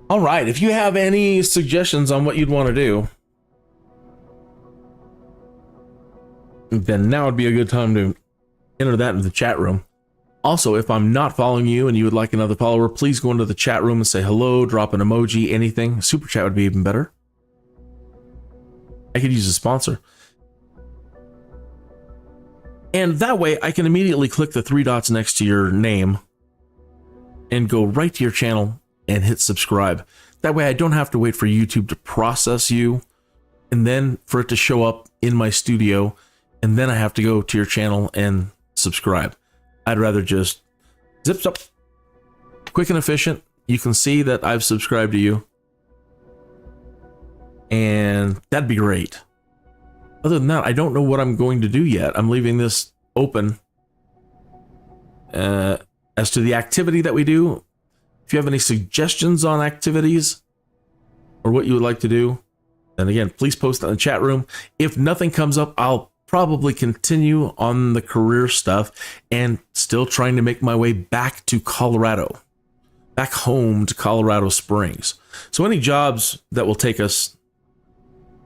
All right, if you have any suggestions on what you'd want to do, then now would be a good time to enter that into the chat room. Also, if I'm not following you and you would like another follower, please go into the chat room and say hello, drop an emoji, anything. Super chat would be even better. I could use a sponsor. And that way I can immediately click the 3 dots next to your name and go right to your channel and hit subscribe. That way I don't have to wait for YouTube to process you and then for it to show up in my studio, and then I have to go to your channel and subscribe. I'd rather just zip up, quick and efficient. You can see that I've subscribed to you, and that'd be great. Other than that, I don't know what I'm going to do yet. I'm leaving this open as to the activity that we do. If you have any suggestions on activities or what you would like to do, then again, please post that in the chat room. If nothing comes up, I'll probably continue on the career stuff and still trying to make my way back to Colorado, back home to Colorado Springs. So any jobs that will take us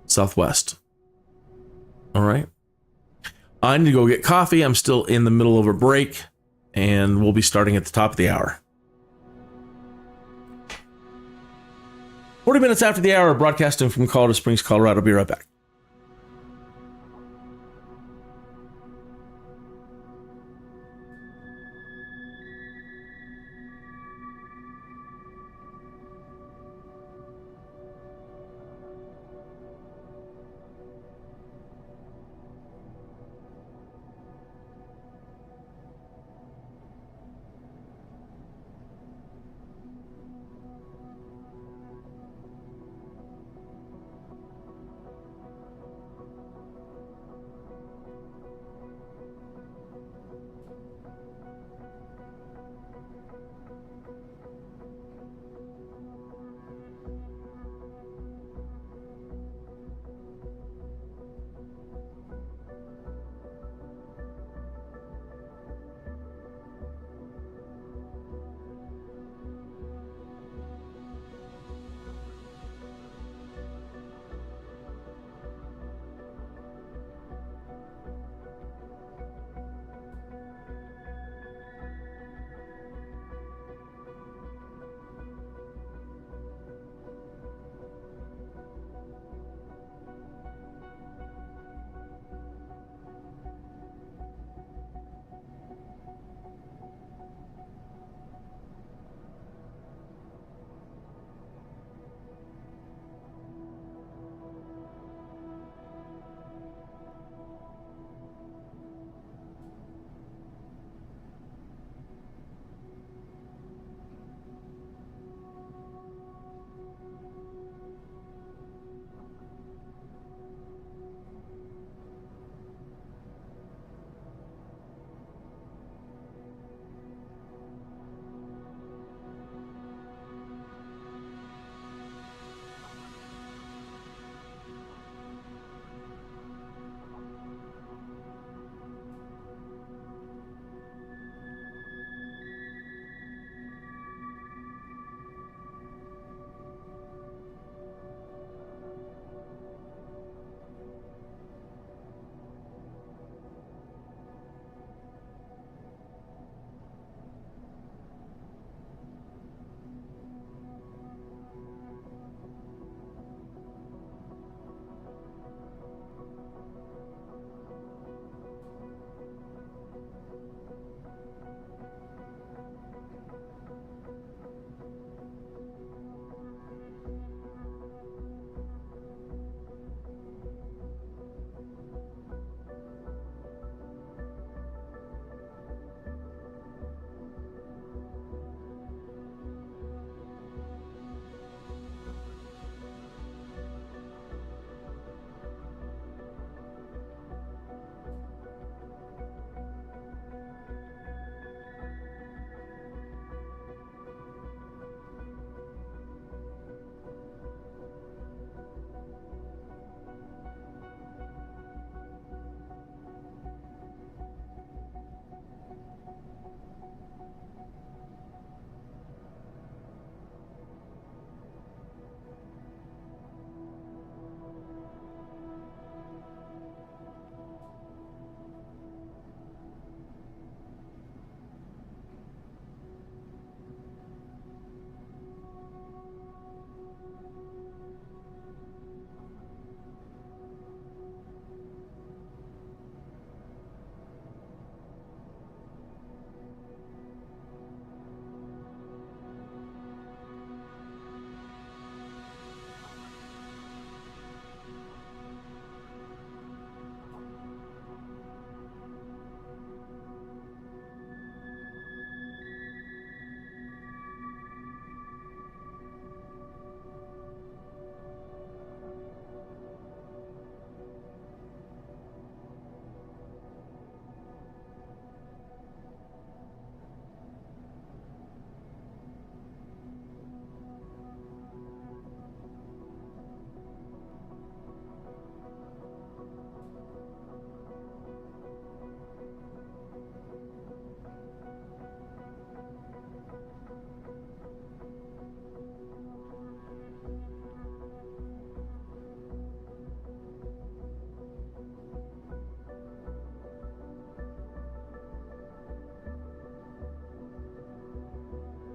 southwest. All right. I need to go get coffee. I'm still in the middle of a break, and we'll be starting at the top of the hour. 40 minutes after the hour, broadcasting from Colorado Springs, Colorado. Be right back.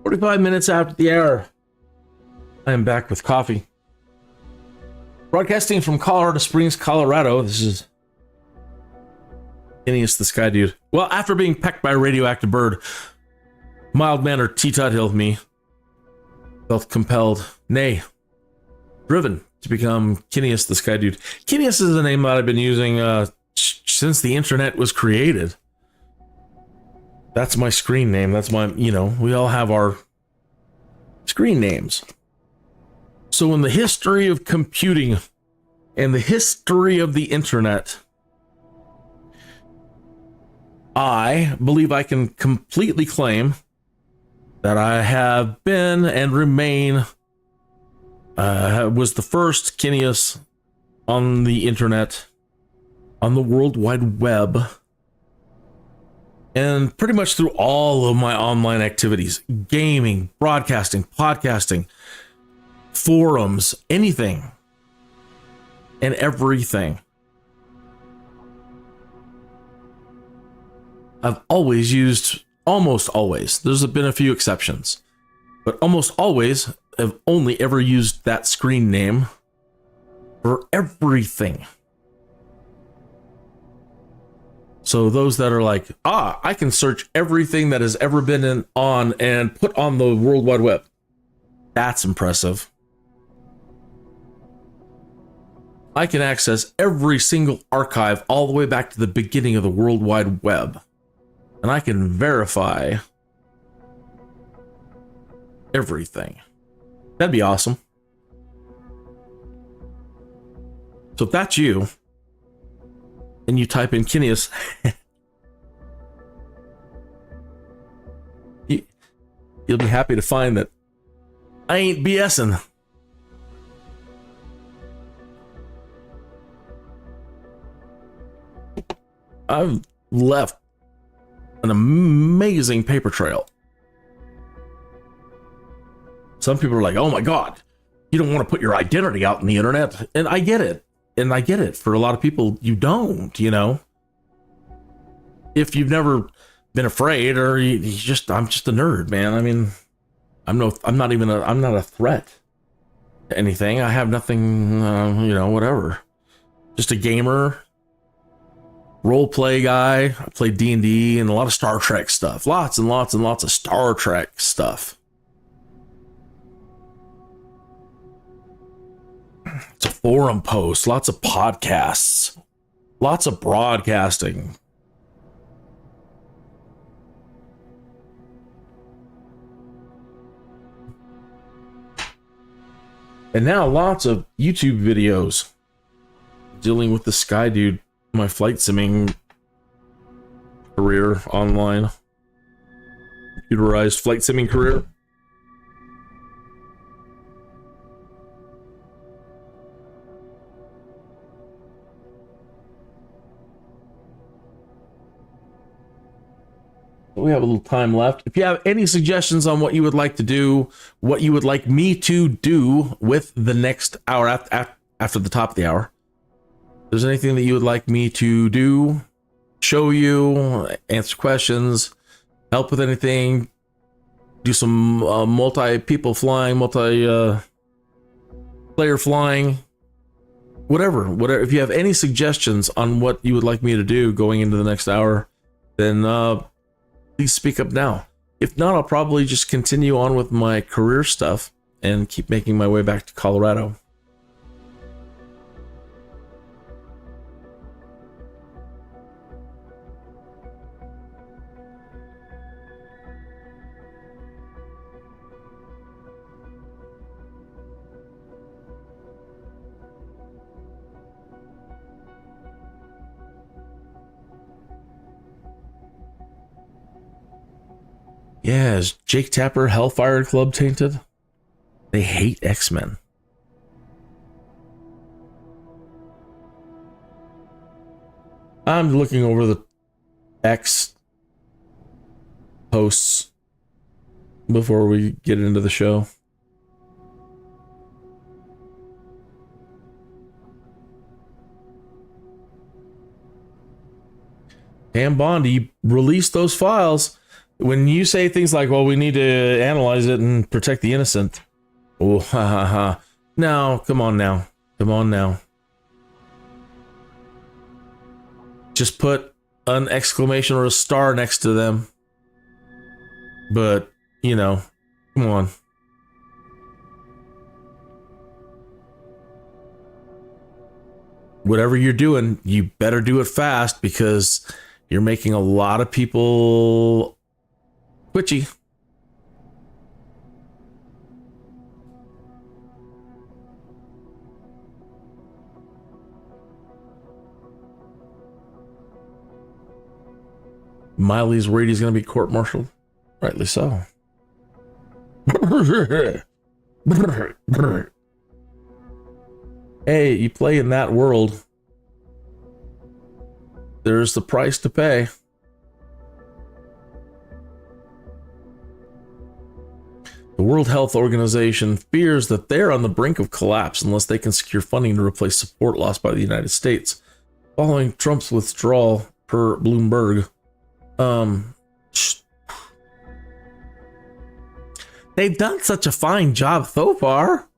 45 minutes after the hour. I am back with coffee. Broadcasting from Colorado Springs, Colorado. This is Phineas the Skydude. Well, after being pecked by a radioactive bird, mild-mannered Tuthill me felt compelled, nay, driven to become Phineas the Skydude. Phineas is a name that I've been using since the internet was created. That's my screen name. That's my, we all have our screen names. So in the history of computing and the history of the internet, I believe I can completely claim that I have been and remain was the first Phineas on the internet, on the World Wide Web, and pretty much through all of my online activities: gaming, broadcasting, podcasting, forums, anything and everything. I've always used, almost always, there's been a few exceptions, but almost always have only ever used that screen name for everything. So those that are like, I can search everything that has ever been on and put on the World Wide Web. That's impressive. I can access every single archive all the way back to the beginning of the World Wide Web. And I can verify everything. That'd be awesome. So if that's you, and you type in Phineas, you'll be happy to find that I ain't BSing. I've left an amazing paper trail. Some people are like, oh my God, you don't want to put your identity out in the internet. And I get it. And I get it. For a lot of people, you don't, If you've never been afraid, or I'm just a nerd, man. I mean, I'm not a threat to anything. I have nothing, whatever. Just a gamer, role play guy. I play D&D and a lot of Star Trek stuff. Lots and lots and lots of Star Trek stuff. It's a forum post, lots of podcasts, lots of broadcasting. And now lots of YouTube videos dealing with the Skydude, my flight simming career online. Computerized flight simming career. We have a little time left. If you have any suggestions on what you would like to do, what you would like me to do with the next hour after the top of the hour, if there's anything that you would like me to do, show you, answer questions, help with anything, do some multi-people flying, multi-player flying, whatever. If you have any suggestions on what you would like me to do going into the next hour, then please speak up now. If not, I'll probably just continue on with my career stuff and keep making my way back to Colorado. Yeah, is Jake Tapper Hellfire Club tainted? They hate X-Men. I'm looking over the X posts before we get into the show. Pam Bondi released those files. when you say things like, well, we need to analyze it and protect the innocent. Oh, ha ha ha. No, come on now. Come on now. Just put an exclamation or a star next to them. But, you know, come on. Whatever you're doing, you better do it fast because you're making a lot of people twitchy. Miley's worried he's going to be court-martialed. Rightly so. Hey, you play in that world. There's the price to pay. The World Health Organization fears that they're on the brink of collapse unless they can secure funding to replace support lost by the United States following Trump's withdrawal, per Bloomberg. They've done such a fine job so far.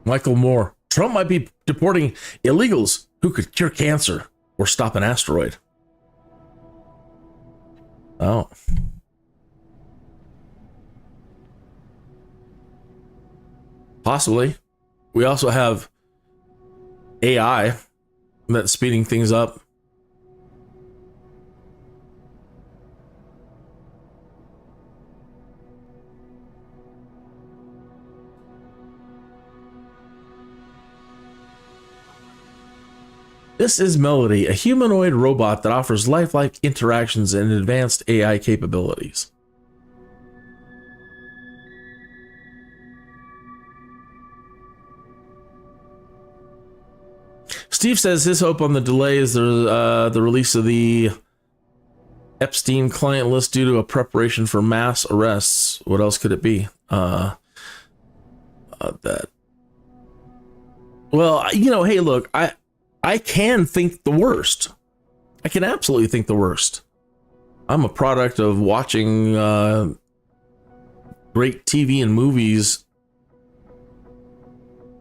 Michael Moore. Trump might be deporting illegals who could cure cancer or stop an asteroid. Oh. Possibly. We also have AI that's speeding things up. This is Melody, a humanoid robot that offers lifelike interactions and advanced AI capabilities. Steve says his hope on the delay is the release of the Epstein client list due to a preparation for mass arrests. What else could it be? Well, you know, hey, look, I can think the worst. I can absolutely think the worst. I'm a product of watching great TV and movies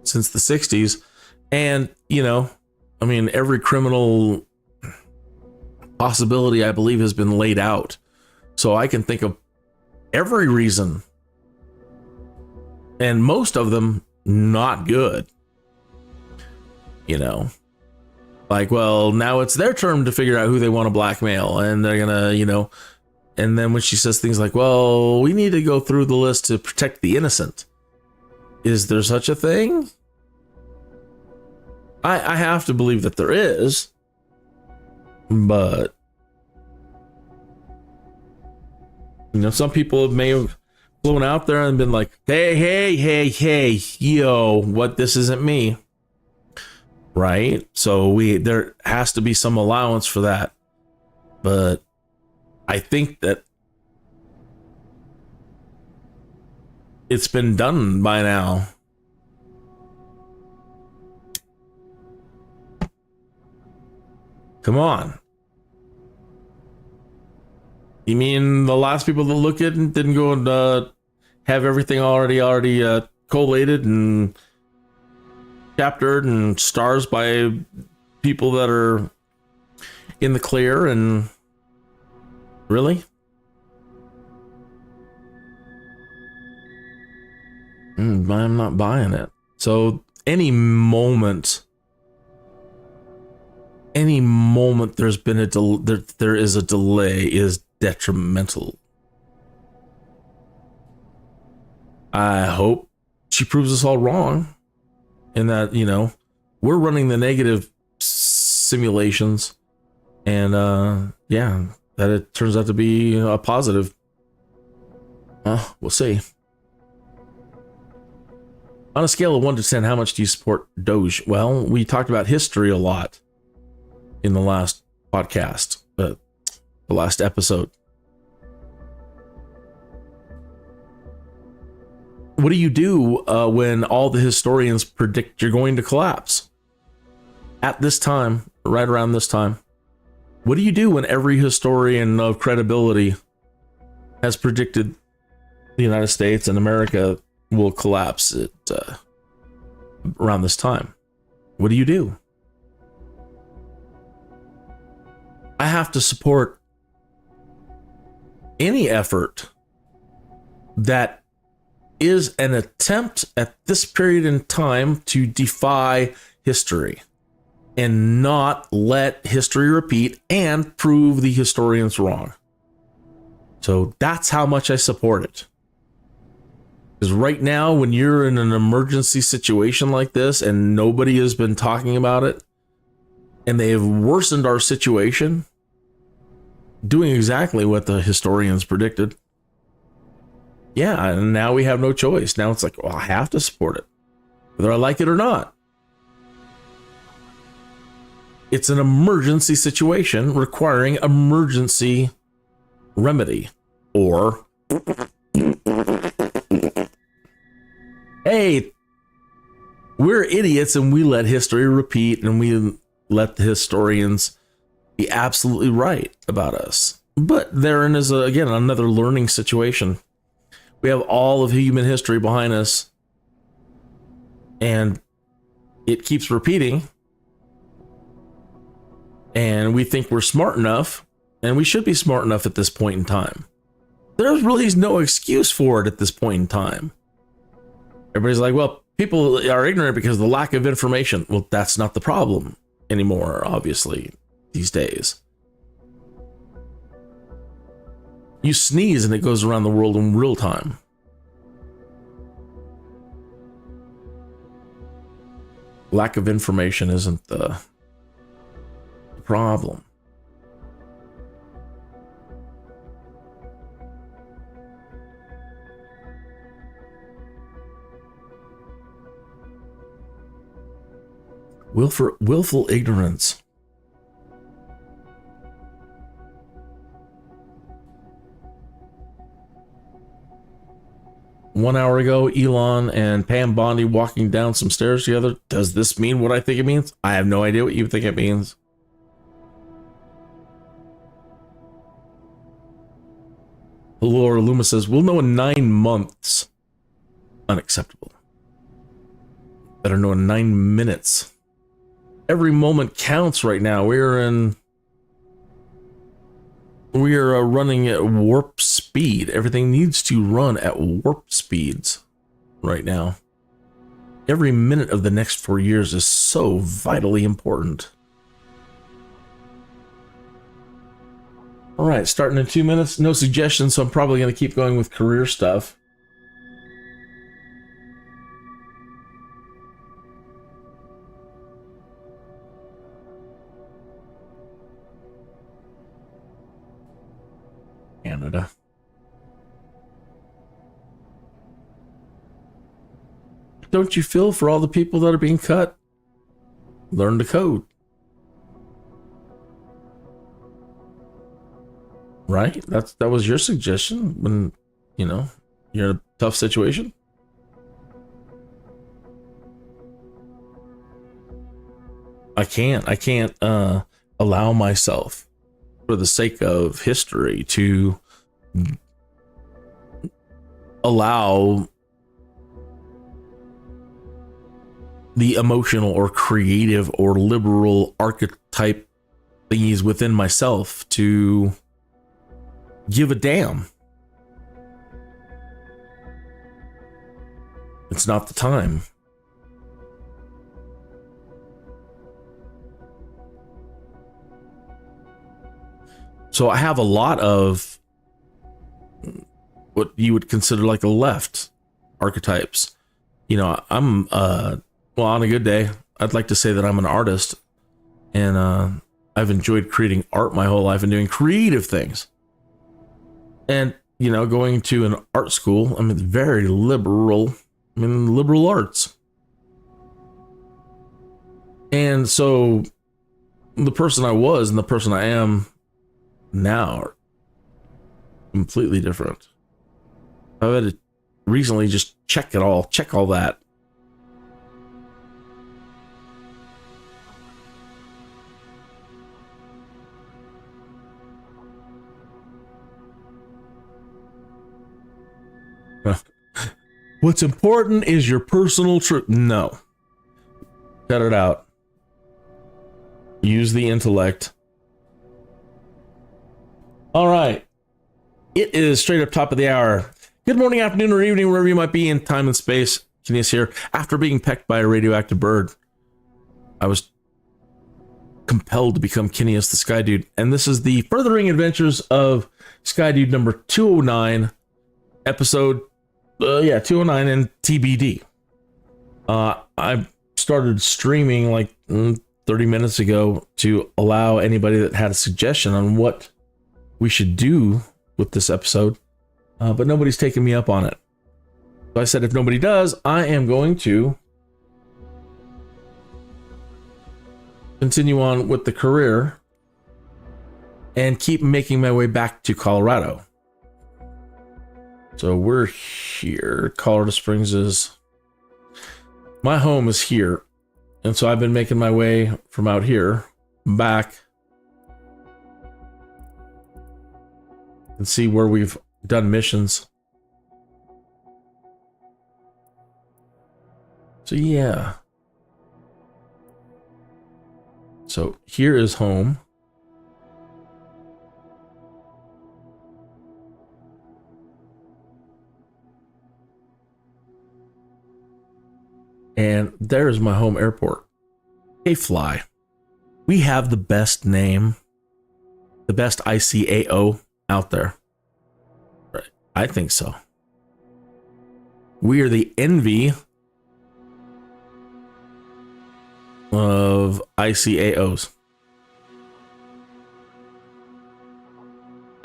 since the 60s. And, you know, I mean, every criminal possibility, I believe, has been laid out. So I can think of every reason. And most of them not good. You know. Like, well, now it's their turn to figure out who they want to blackmail. And they're going to, you know. And then when she says things like, well, we need to go through the list to protect the innocent. Is there such a thing? I have to believe that there is. But, you know, some people may have flown out there and been like, hey, yo, what, this isn't me. Right? So there has to be some allowance for that. But I think that it's been done by now. Come on. You mean the last people that look at it didn't go and have everything already collated and chaptered and stars by people that are in the clear? And really? I'm not buying it. So any moment there's been there is a delay is detrimental. I hope she proves us all wrong, and that, you know, we're running the negative simulations, and yeah, that it turns out to be a positive. We'll see. On a scale of 1 to 10, how much do you support DOH? Well, we talked about history a lot in the last podcast, the last episode. What do you do when all the historians predict you're going to collapse? At this time, right around this time, what do you do when every historian of credibility has predicted the United States and America will collapse at around this time? What do you do? I have to support any effort that is an attempt at this period in time to defy history and not let history repeat and prove the historians wrong. So that's how much I support it. Because right now, when you're in an emergency situation like this and nobody has been talking about it, and they have worsened our situation, doing exactly what the historians predicted. Yeah, and now we have no choice. Now it's like, well, I have to support it, whether I like it or not. It's an emergency situation requiring emergency remedy. Or, hey, we're idiots and we let history repeat and we let the historians be absolutely right about us. But therein is, again, another learning situation. We have all of human history behind us, and it keeps repeating. And we think we're smart enough, and we should be smart enough at this point in time. There's really no excuse for it at this point in time. Everybody's like, well, people are ignorant because of the lack of information. Well, that's not the problem anymore, obviously, these days. You sneeze and it goes around the world in real time. Lack of information isn't the problem. Willful ignorance. One hour ago, Elon and Pam Bondi walking down some stairs together. Does this mean what I think it means? I have no idea what you think it means. Laura Luma says, we'll know in 9 months. Unacceptable. Better know in 9 minutes. Every moment counts right now. We are running at warp speed. Everything needs to run at warp speeds right now. Every minute of the next 4 years is so vitally important. All right, starting in 2 minutes. No suggestions, so I'm probably going to keep going with career stuff. Canada. Don't you feel for all the people that are being cut? Learn to code. Right? That was your suggestion when, you're in a tough situation. I can't allow myself, for the sake of history, to allow the emotional or creative or liberal archetype thingies within myself to give a damn. It's not the time. So I have a lot of what you would consider like the left archetypes. I'm on a good day, I'd like to say that I'm an artist, and I've enjoyed creating art my whole life and doing creative things. And, going to an art school, I'm very liberal. I'm in liberal arts. And so the person I was and the person I am now are completely different. I've had to recently, just check all that. What's important is your personal truth. No. Cut it out. Use the intellect. All right. It is straight up top of the hour. Good morning, afternoon, or evening, wherever you might be in time and space. Kineas here. After being pecked by a radioactive bird, I was compelled to become Kineas the Skydude. And this is the furthering adventures of Skydude number 209, episode 209 and TBD. I started streaming like 30 minutes ago to allow anybody that had a suggestion on what we should do with this episode, but nobody's taken me up on it. So I said, if nobody does, I am going to continue on with the career and keep making my way back to Colorado. So we're here. Colorado Springs is my home is here. And so I've been making my way from out here back and see where we've done missions. So yeah. So here is home. And there's my home airport. NEOFLY. We have the best name, the best ICAO out there. Right. I think so. We are the envy of ICAOs.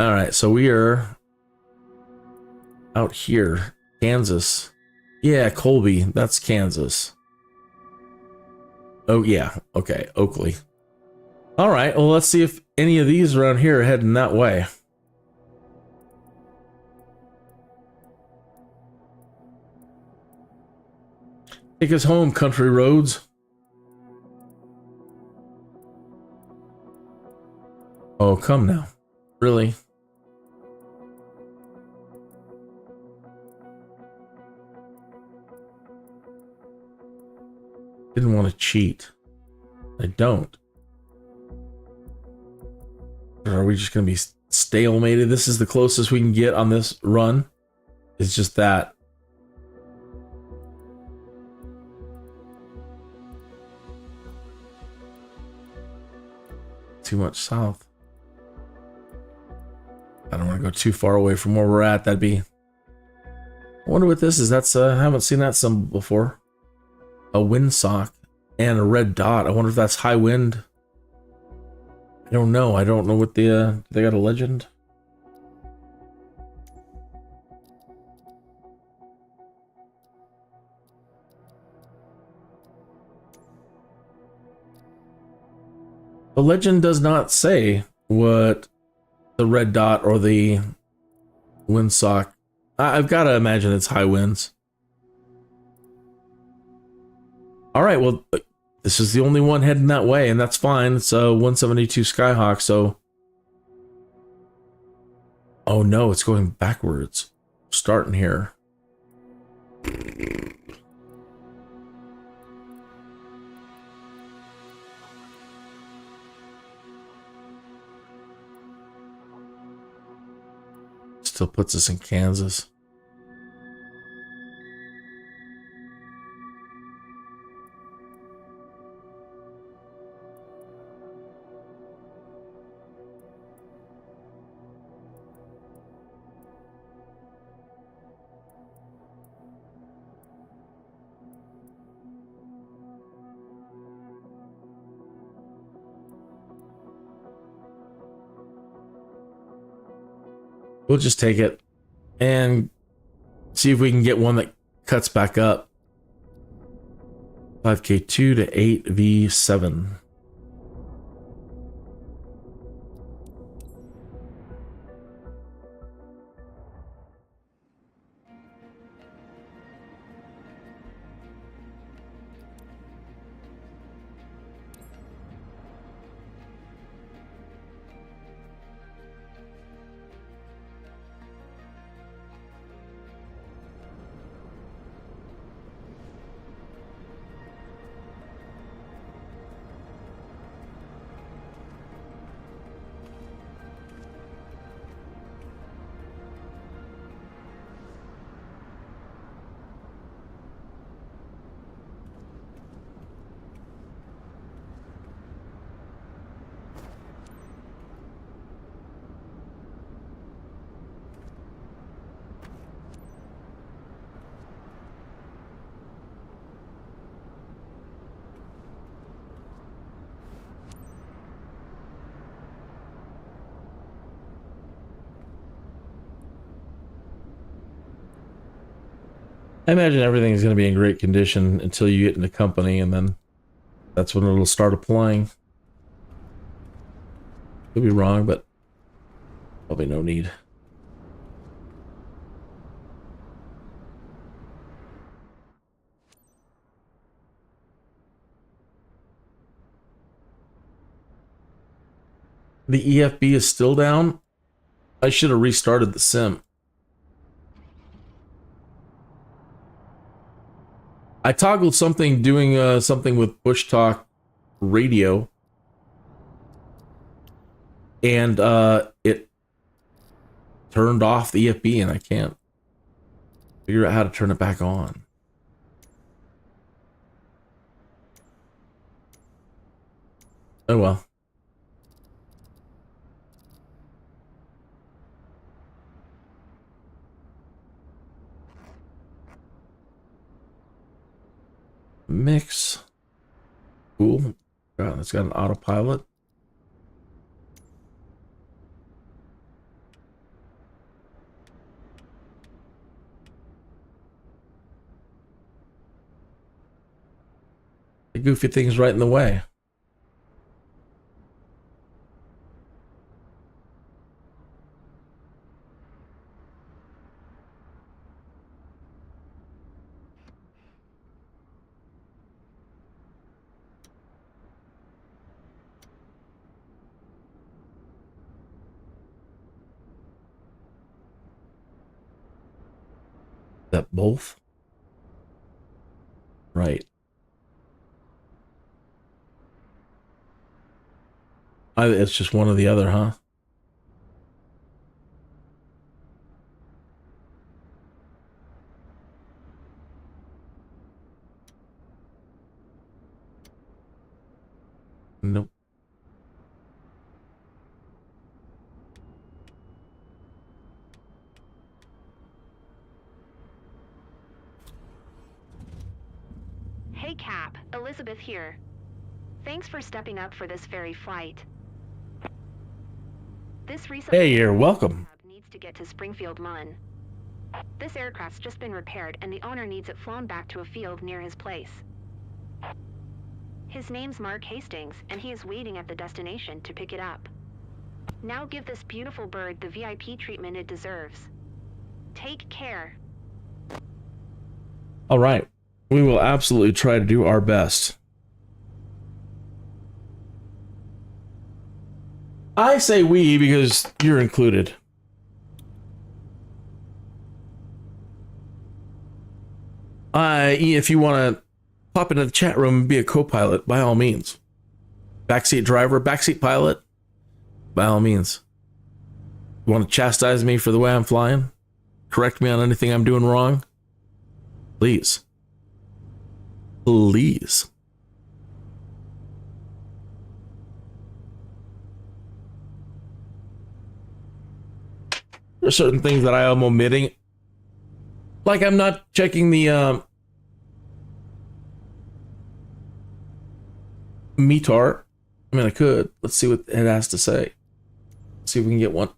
All right, so we are out here, Kansas. Yeah, Colby, that's Kansas. Oh, yeah. Okay, Oakley. All right, well, let's see if any of these around here are heading that way. Take us home, country roads. Oh, come now. Really? Didn't want to cheat. I don't. Or are we just going to be stalemated? This is the closest we can get on this run. It's just that. Too much south. I don't want to go too far away from where we're at. That'd be... I wonder what this is. That's I haven't seen that symbol before. A windsock and a red dot. I wonder if that's high wind. I don't know. I don't know what the they got a legend. The legend does not say what the red dot or the windsock. I've got to imagine it's high winds. All right, well, this is the only one heading that way, and that's fine. It's a 172 Skyhawk, so... Oh no, it's going backwards. Starting here. Still puts us in Kansas. We'll just take it and see if we can get one that cuts back up. 5K2 to 8V7. I imagine everything's going to be in great condition until you get into company, and then that's when it'll start applying. Could be wrong, but probably no need. The EFB is still down. I should have restarted the sim. I toggled something doing something with Bushtalk Radio, and it turned off the EFB, and I can't figure out how to turn it back on. Oh well. Mix. Cool. God, it's got an autopilot. The goofy thing's right in the way. That both? Right. It's just one or the other, huh? Nope. Hey Cap, Elizabeth here. Thanks for stepping up for this ferry flight. This recent Hey, you're welcome. Needs to get to Springfield, Mun. This aircraft's just been repaired and the owner needs it flown back to a field near his place. His name's Mark Hastings and he is waiting at the destination to pick it up. Now give this beautiful bird the VIP treatment it deserves. Take care. All right. We will absolutely try to do our best. I say we because you're included. If you want to pop into the chat room and be a co-pilot, by all means. Backseat driver, backseat pilot, by all means. You want to chastise me for the way I'm flying? Correct me on anything I'm doing wrong? Please. Please. There's certain things that I am omitting. Like I'm not checking the METAR. I mean, I could. Let's see what it has to say. See if we can get one.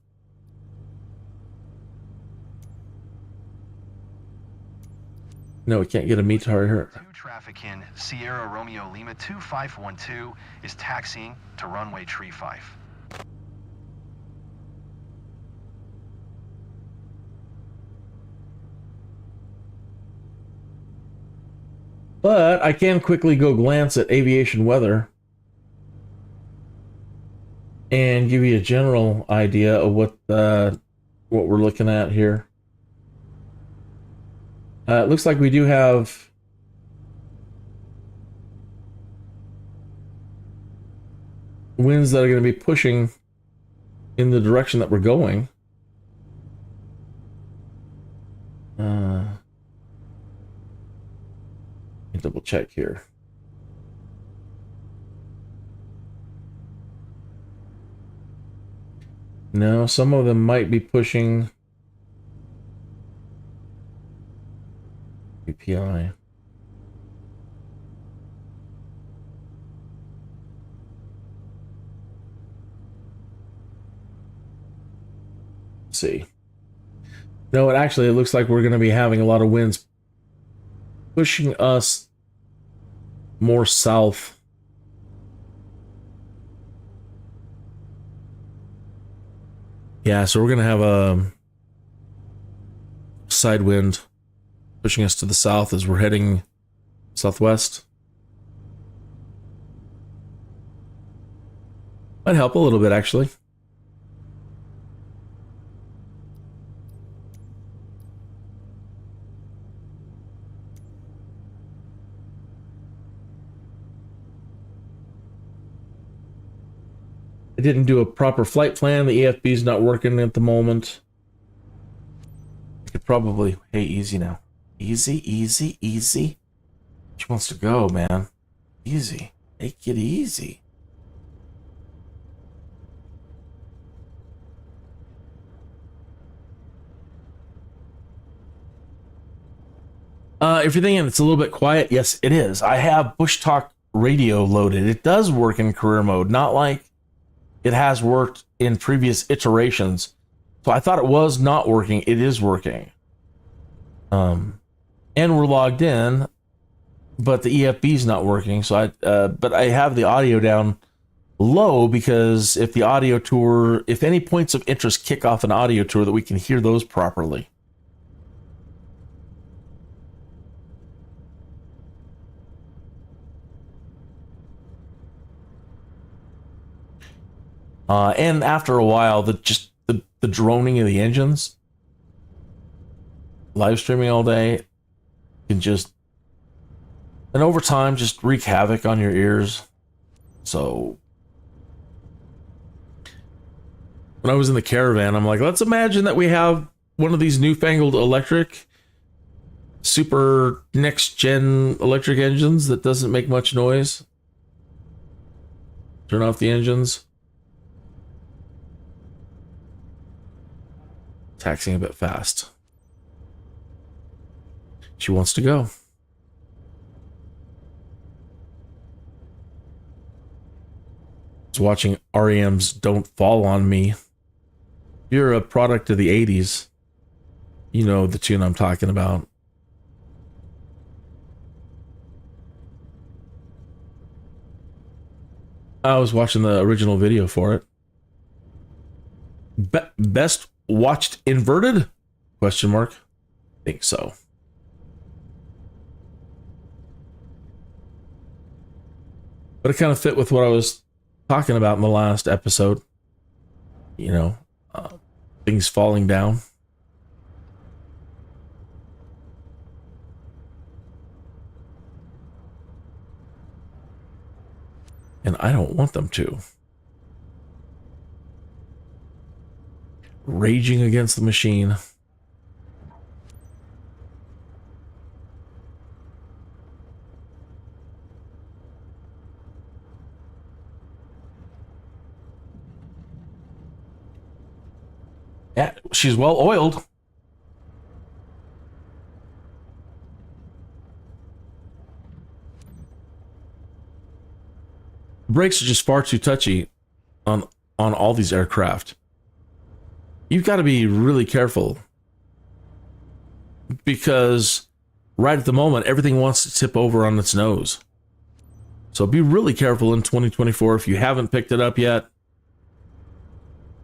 No, we can't get a METAR here. Traffic in Sierra Romeo Lima 2512 is taxiing to runway 35. But I can quickly go glance at aviation weather and give you a general idea of what we're looking at here. It looks like we do have winds that are going to be pushing in the direction that we're going. Let me double check here. No, some of them might be pushing UPI. Let's see. No, it looks like we're going to be having a lot of winds pushing us more south. Yeah, so we're going to have a side wind pushing us to the south as we're heading southwest. Might help a little bit, actually. I didn't do a proper flight plan. The EFB is not working at the moment. I could probably... Hey, easy now. Easy, easy, easy. She wants to go, man. Easy. Take it easy. If you're thinking it's a little bit quiet, yes, it is. I have Bushtalk Radio loaded. It does work in career mode, not like it has worked in previous iterations. So I thought it was not working. It is working. And we're logged in, but the EFB is not working. So but I have the audio down low because if the audio tour, if any points of interest kick off an audio tour, that we can hear those properly. And after a while, the droning of the engines, live streaming all day, can just, and over time, just wreak havoc on your ears. So when I was in the caravan, I'm like, let's imagine that we have one of these newfangled electric, super next gen electric engines that doesn't make much noise. Turn off the engines. Taxing a bit fast. She wants to go. I was watching REM's Don't Fall on Me. If you're a product of the 80s, you know the tune I'm talking about. I was watching the original video for it. Best watched inverted? Question mark. Think so. But it kind of fit with what I was talking about in the last episode. You know, things falling down. And I don't want them to. Raging against the machine. Yeah, she's well oiled. Brakes are just far too touchy on all these aircraft. You've got to be really careful because right at the moment, everything wants to tip over on its nose. So be really careful in 2024. If you haven't picked it up yet,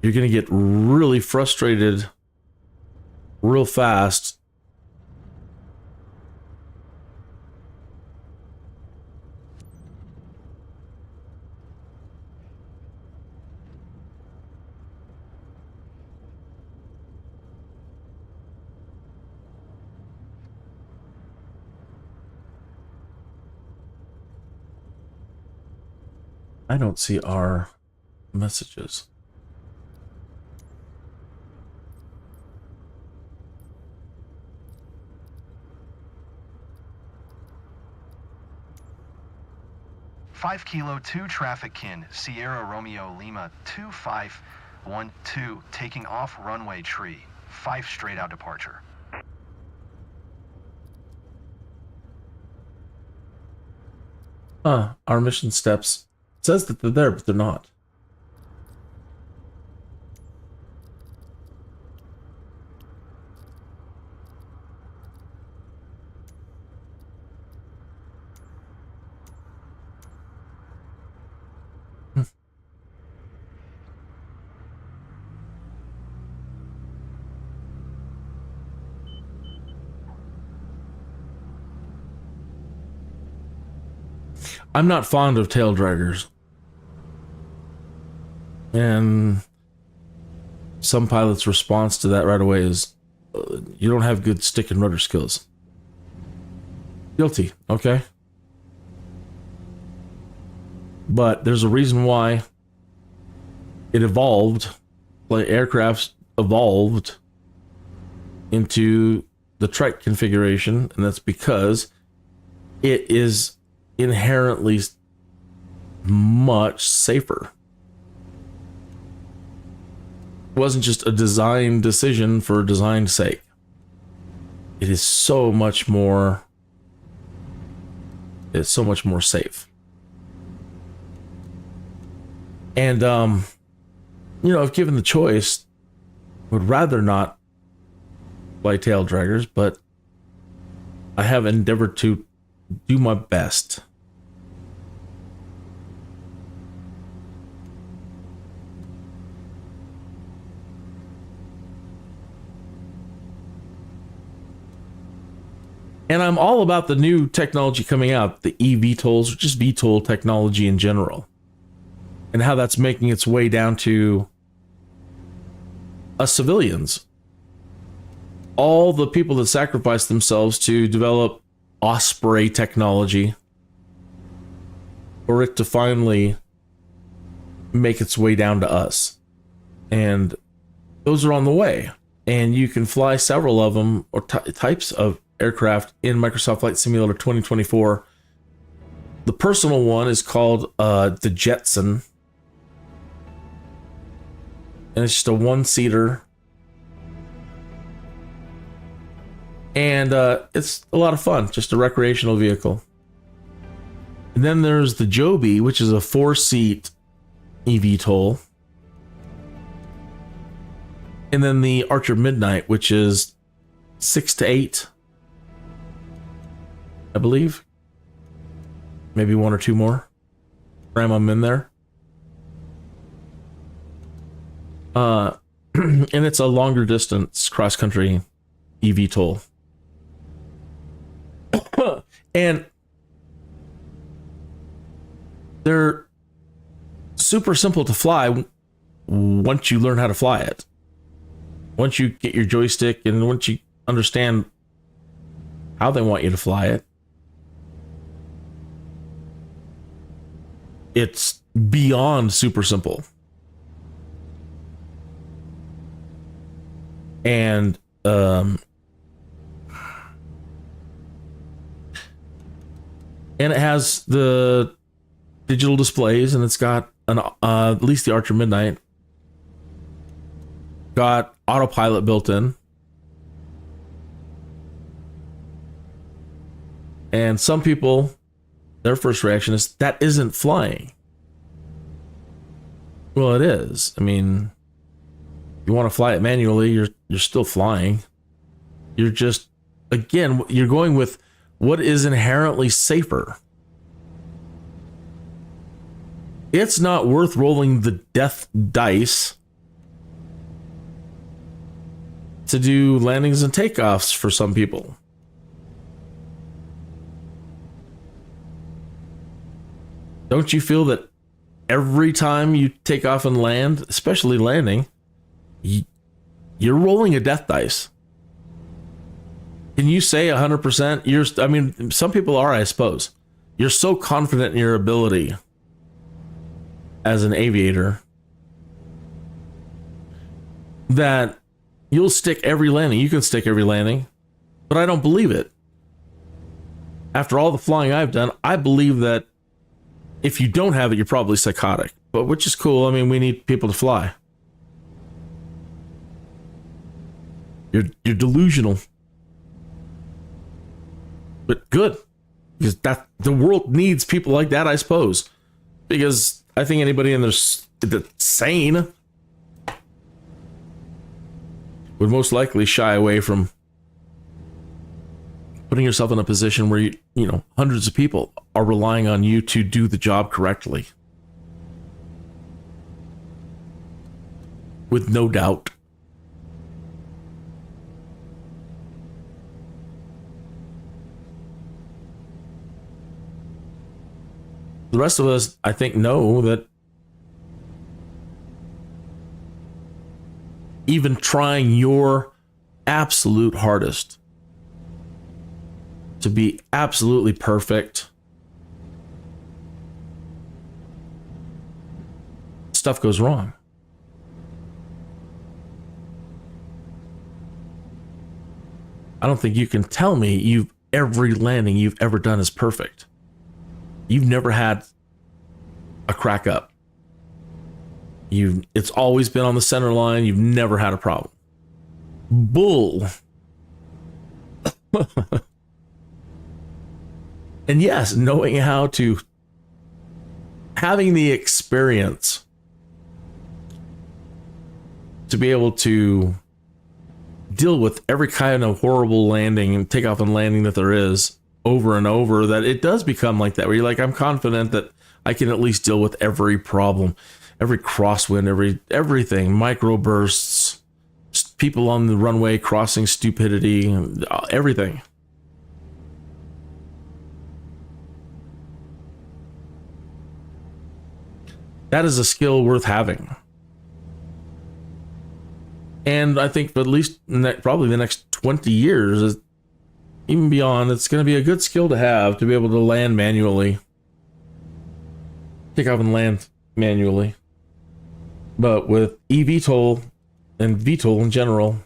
you're going to get really frustrated real fast. I don't see our messages. Five Kilo 2 traffic kin, Sierra Romeo Lima 2512, taking off runway tree. 5 straight out departure. Our mission steps. It says that they're there, but they're not. I'm not fond of tail draggers. And some pilots' response to that right away is, you don't have good stick and rudder skills. Guilty, okay? But there's a reason why it evolved, like aircrafts evolved into the trike configuration, and that's because it is inherently much safer. It wasn't just a design decision for design's sake. It is so much more. It's so much more safe. And if given the choice, would rather not fly tail draggers, but I have endeavored to do my best. And I'm all about the new technology coming out, the eVTOLs, or just VTOL technology in general, and how that's making its way down to us civilians. All the people that sacrificed themselves to develop Osprey technology for it to finally make its way down to us. And those are on the way. And you can fly several of them, or types of aircraft, in Microsoft Flight Simulator 2024. The personal one is called the Jetson. And it's just a one-seater. And it's a lot of fun, just a recreational vehicle. And then there's the Joby, which is a 4-seat eVTOL. And then the Archer Midnight, which is 6 to 8, I believe. Maybe 1 or 2 more. Cram them in there. And it's a longer distance cross-country eVTOL. And they're super simple to fly once you learn how to fly it. Once you get your joystick and once you understand how they want you to fly it, it's beyond super simple. And it has the digital displays, and it's got at least the Archer Midnight got autopilot built in. And some people, their first reaction is, that isn't flying. Well, it is. I mean, you want to fly it manually, you're still flying. You're just, again, you're going with what is inherently safer. It's not worth rolling the death dice to do landings and takeoffs for some people. Don't you feel that every time you take off and land, especially landing, you're rolling a death dice? Can you say 100%? I mean, some people are, I suppose. You're so confident in your ability as an aviator that you'll stick every landing. You can stick every landing, but I don't believe it. After all the flying I've done, I believe that if you don't have it, you're probably psychotic, but which is cool. I mean, we need people to fly. You're delusional, but good, because that the world needs people like that, I suppose. Because I think anybody in there that's sane would most likely shy away from putting yourself in a position where you know hundreds of people are relying on you to do the job correctly, with no doubt. rest of us, I think, know that even trying your absolute hardest to be absolutely perfect, stuff goes wrong. I don't think you can tell me every landing you've ever done is perfect. You've never had a crack up. It's always been on the center line. You've never had a problem. Bull. And yes, knowing having the experience to be able to deal with every kind of horrible landing and takeoff and landing that there is over and over, that it does become like that, where you're like, I'm confident that I can at least deal with every problem, every crosswind, everything, microbursts, people on the runway crossing stupidity, everything. That is a skill worth having. And I think for at least probably the next 20 years, even beyond, it's going to be a good skill to have, to be able to land manually. Take off and land manually. But with eVTOL and VTOL in general,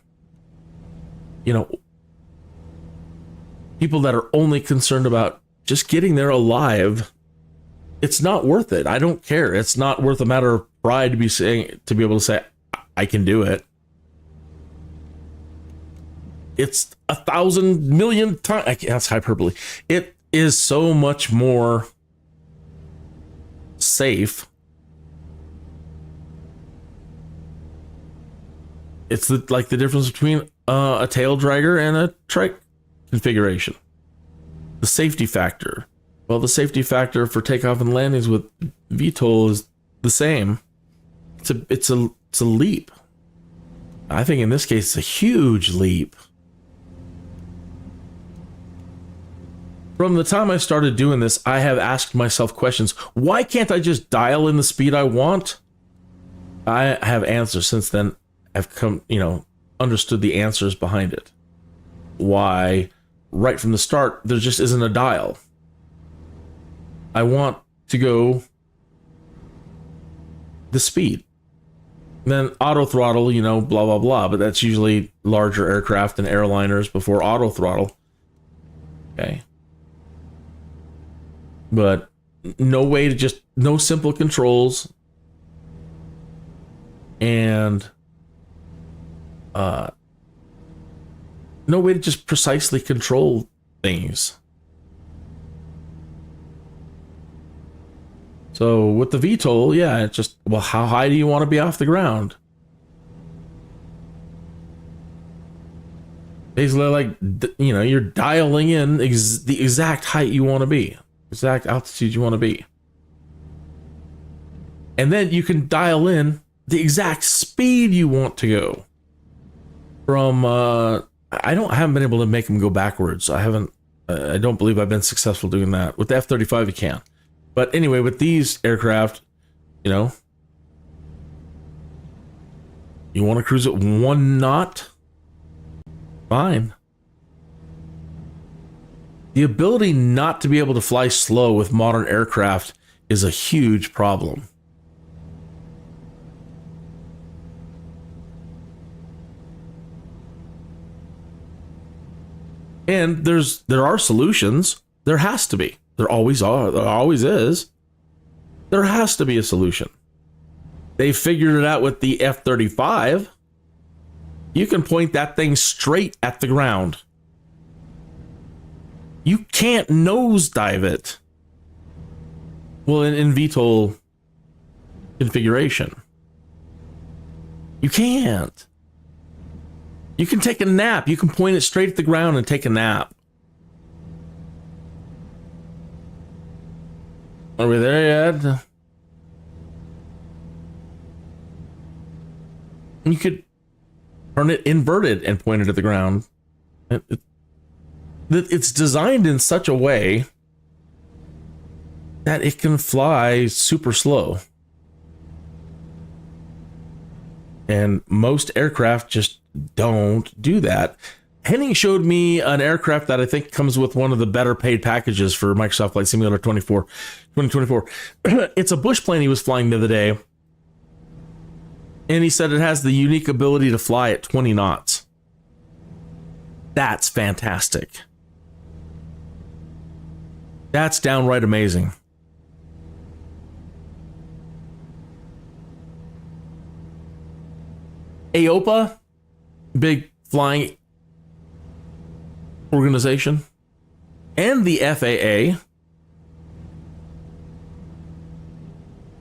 people that are only concerned about just getting there alive, it's not worth it. I don't care. It's not worth a matter of pride to be able to say, I can do it. It's 1,000 million times. That's hyperbole. It is so much more safe. It's like the difference between a tail dragger and a trike configuration. The safety factor. Well, the safety factor for takeoff and landings with VTOL is the same. It's a leap. I think in this case, it's a huge leap. From the time I started doing this, I have asked myself questions. Why can't I just dial in the speed I want? I have answers since then. I've understood the answers behind it. Why, right from the start, there just isn't a dial. I want to go the speed. Then auto throttle, blah, blah, blah. But that's usually larger aircraft and airliners before auto throttle. Okay. But no simple controls. And no way to just precisely control things. So with the VTOL, yeah, it's just, well, how high do you want to be off the ground? Basically, like, you're dialing in the exact height you want to be, exact altitude you want to be. And then you can dial in the exact speed you want to go. From, I haven't been able to make them go backwards. I don't believe I've been successful doing that. With the F-35, you can. But anyway, with these aircraft, you want to cruise at 1 knot? Fine. The ability not to be able to fly slow with modern aircraft is a huge problem. And there are solutions. There has to be. There always are. There always is. There has to be a solution. They figured it out with the F-35. You can point that thing straight at the ground. You can't nosedive it. Well, in VTOL configuration, you can't. You can take a nap. You can point it straight at the ground and take a nap. Are we there yet? You could turn it inverted and point it at the ground. It's designed in such a way that it can fly super slow. And most aircraft just don't do that. Henning showed me an aircraft that I think comes with one of the better paid packages for Microsoft Flight Simulator 2024. It's a bush plane he was flying the other day. And he said it has the unique ability to fly at 20 knots. That's fantastic. That's downright amazing. AOPA, big flying organization, and the FAA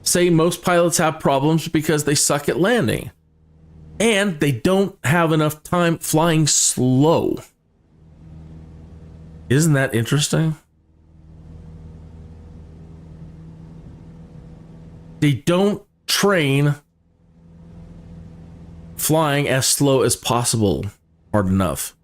say most pilots have problems because they suck at landing and they don't have enough time flying slow. Isn't that interesting? They don't train flying as slow as possible hard enough.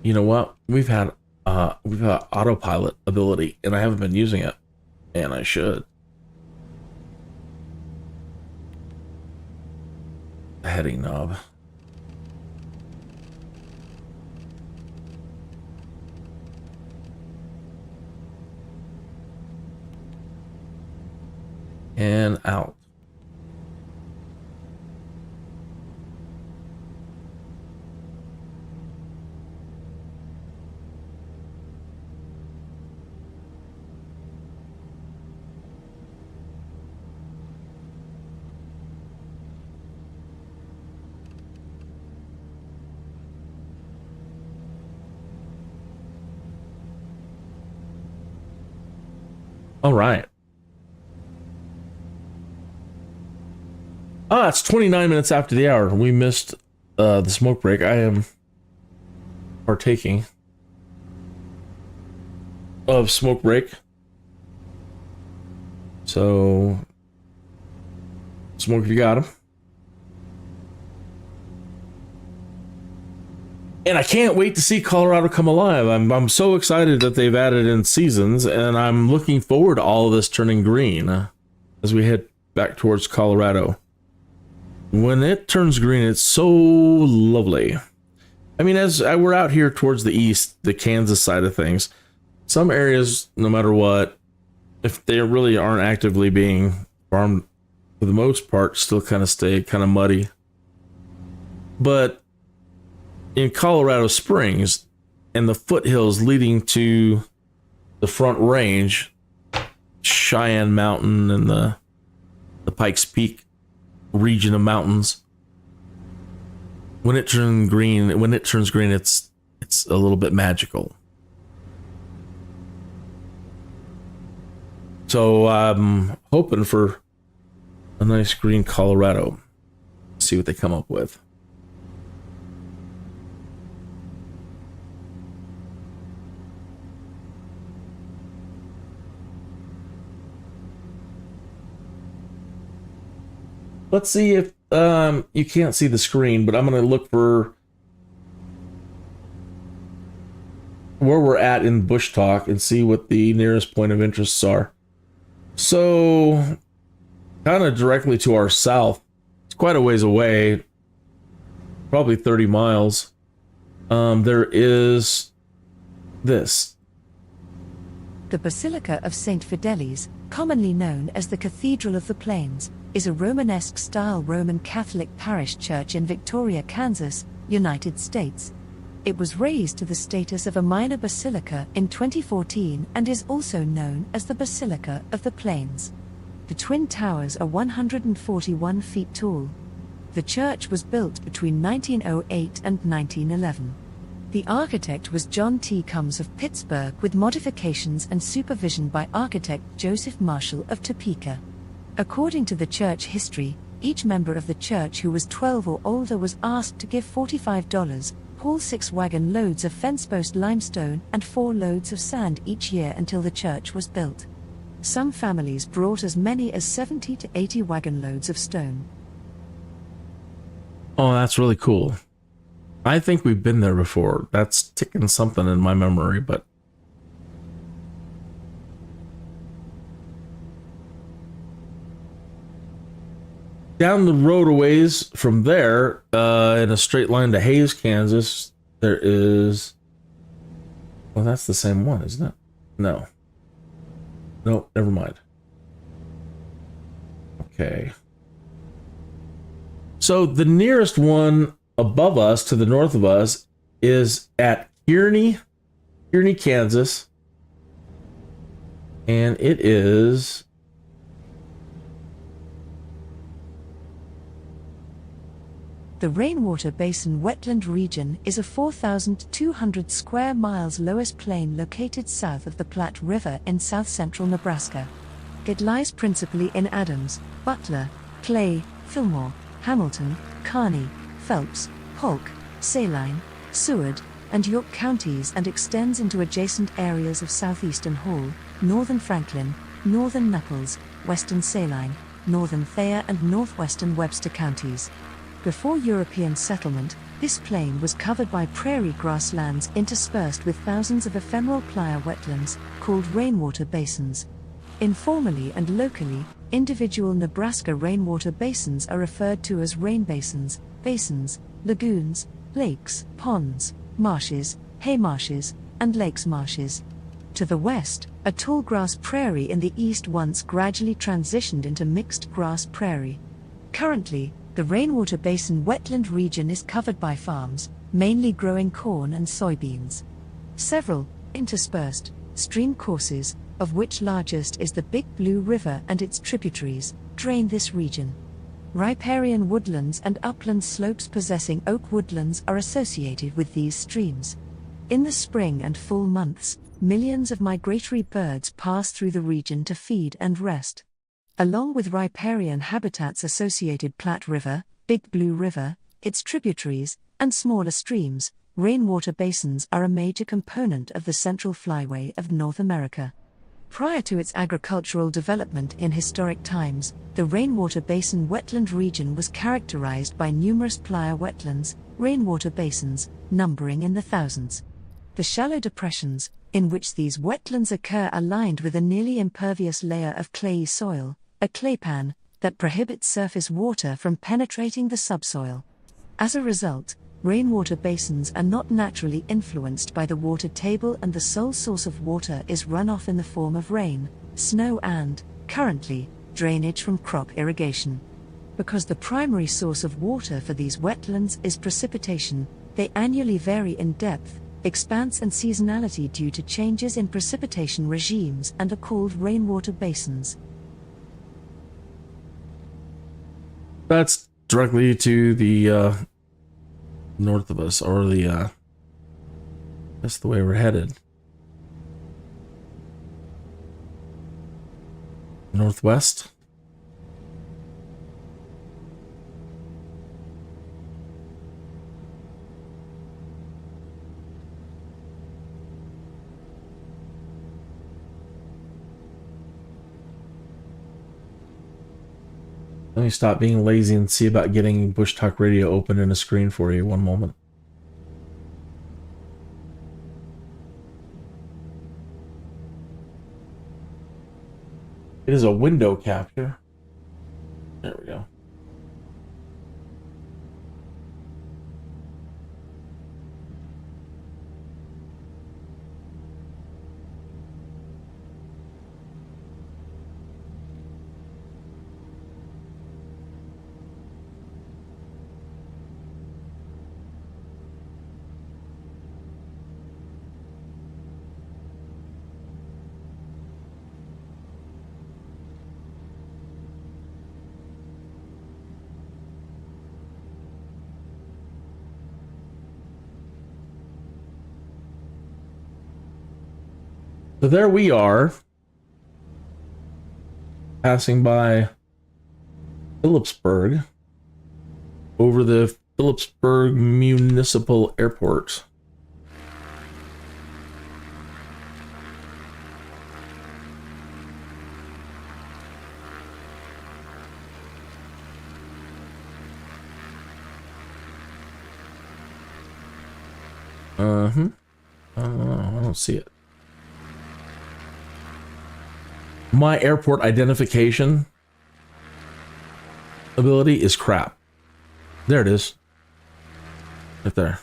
You know what? We've had autopilot ability, and I haven't been using it, and I should. Heading knob. And out. All right. It's 29 minutes after the hour. We missed the smoke break. I am partaking of smoke break. So, smoke if you got him. And I can't wait to see Colorado come alive. I'm so excited that they've added in seasons, and I'm looking forward to all of this turning green as we head back towards Colorado. When it turns green, it's so lovely. I mean, as we're out here towards the east, the Kansas side of things, some areas, no matter what, if they really aren't actively being farmed, for the most part, still kind of stay kind of muddy. But in Colorado Springs and the foothills leading to the Front Range, Cheyenne Mountain and the Pikes Peak region of mountains, when it turns green, it's a little bit magical. So I'm hoping for a nice green Colorado. See what they come up with. Let's see if you can't see the screen, but I'm going to look for where we're at in Bushtalk and see what the nearest point of interests are. So, kind of directly to our south, it's quite a ways away, probably 30 miles. There is this. The Basilica of St. Fidelis, commonly known as the Cathedral of the Plains, is a Romanesque-style Roman Catholic parish church in Victoria, Kansas, United States. It was raised to the status of a minor basilica in 2014 and is also known as the Basilica of the Plains. The twin towers are 141 feet tall. The church was built between 1908 and 1911. The architect was John T. Combs of Pittsburgh, with modifications and supervision by architect Joseph Marshall of Topeka. According to the church history, each member of the church who was 12 or older was asked to give $45, haul 6 wagon loads of fence post limestone and 4 loads of sand each year until the church was built. Some families brought as many as 70 to 80 wagon loads of stone. Oh, that's really cool. I think we've been there before. That's ticking something in my memory, but... Down the road a ways from there, in a straight line to Hayes, Kansas, there is... Well, that's the same one, isn't it? No. No, never mind. Okay. So the nearest one above us, to the north of us, is at Kearney, Kansas. And it is... The Rainwater Basin Wetland Region is a 4,200 square miles lowest plain located south of the Platte River in south-central Nebraska. It lies principally in Adams, Butler, Clay, Fillmore, Hamilton, Kearney, Phelps, Polk, Saline, Seward, and York counties and extends into adjacent areas of southeastern Hall, northern Franklin, northern Knuckles, western Saline, northern Thayer, and northwestern Webster counties. Before European settlement, this plain was covered by prairie grasslands interspersed with thousands of ephemeral playa wetlands, called rainwater basins. Informally and locally, individual Nebraska rainwater basins are referred to as rain basins, lagoons, lakes, ponds, marshes, hay marshes, and lakes marshes. To the west, a tall grass prairie in the east once gradually transitioned into mixed grass prairie. Currently, the Rainwater Basin Wetland Region is covered by farms, mainly growing corn and soybeans. Several, interspersed, stream courses, of which largest is the Big Blue River and its tributaries, drain this region. Riparian woodlands and upland slopes possessing oak woodlands are associated with these streams. In the spring and fall months, millions of migratory birds pass through the region to feed and rest. Along with riparian habitats associated Platte River, Big Blue River, its tributaries, and smaller streams, rainwater basins are a major component of the Central Flyway of North America. Prior to its agricultural development in historic times, the Rainwater Basin Wetland Region was characterized by numerous playa wetlands, rainwater basins, numbering in the thousands. The shallow depressions, in which these wetlands occur, are lined with a nearly impervious layer of clayey soil, a claypan, that prohibits surface water from penetrating the subsoil. As a result, rainwater basins are not naturally influenced by the water table, and the sole source of water is runoff in the form of rain, snow, and, currently, drainage from crop irrigation. Because the primary source of water for these wetlands is precipitation, they annually vary in depth, expanse, and seasonality due to changes in precipitation regimes and are called rainwater basins. That's directly to the north of us, or that's the way we're headed. Northwest. Let me stop being lazy and see about getting Bushtalk Radio open in a screen for you. One moment. It is a window capture. There we go. So there we are, passing by Phillipsburg, over the Phillipsburg Municipal Airport. I don't see it. My airport identification ability is crap. There it is. Right there.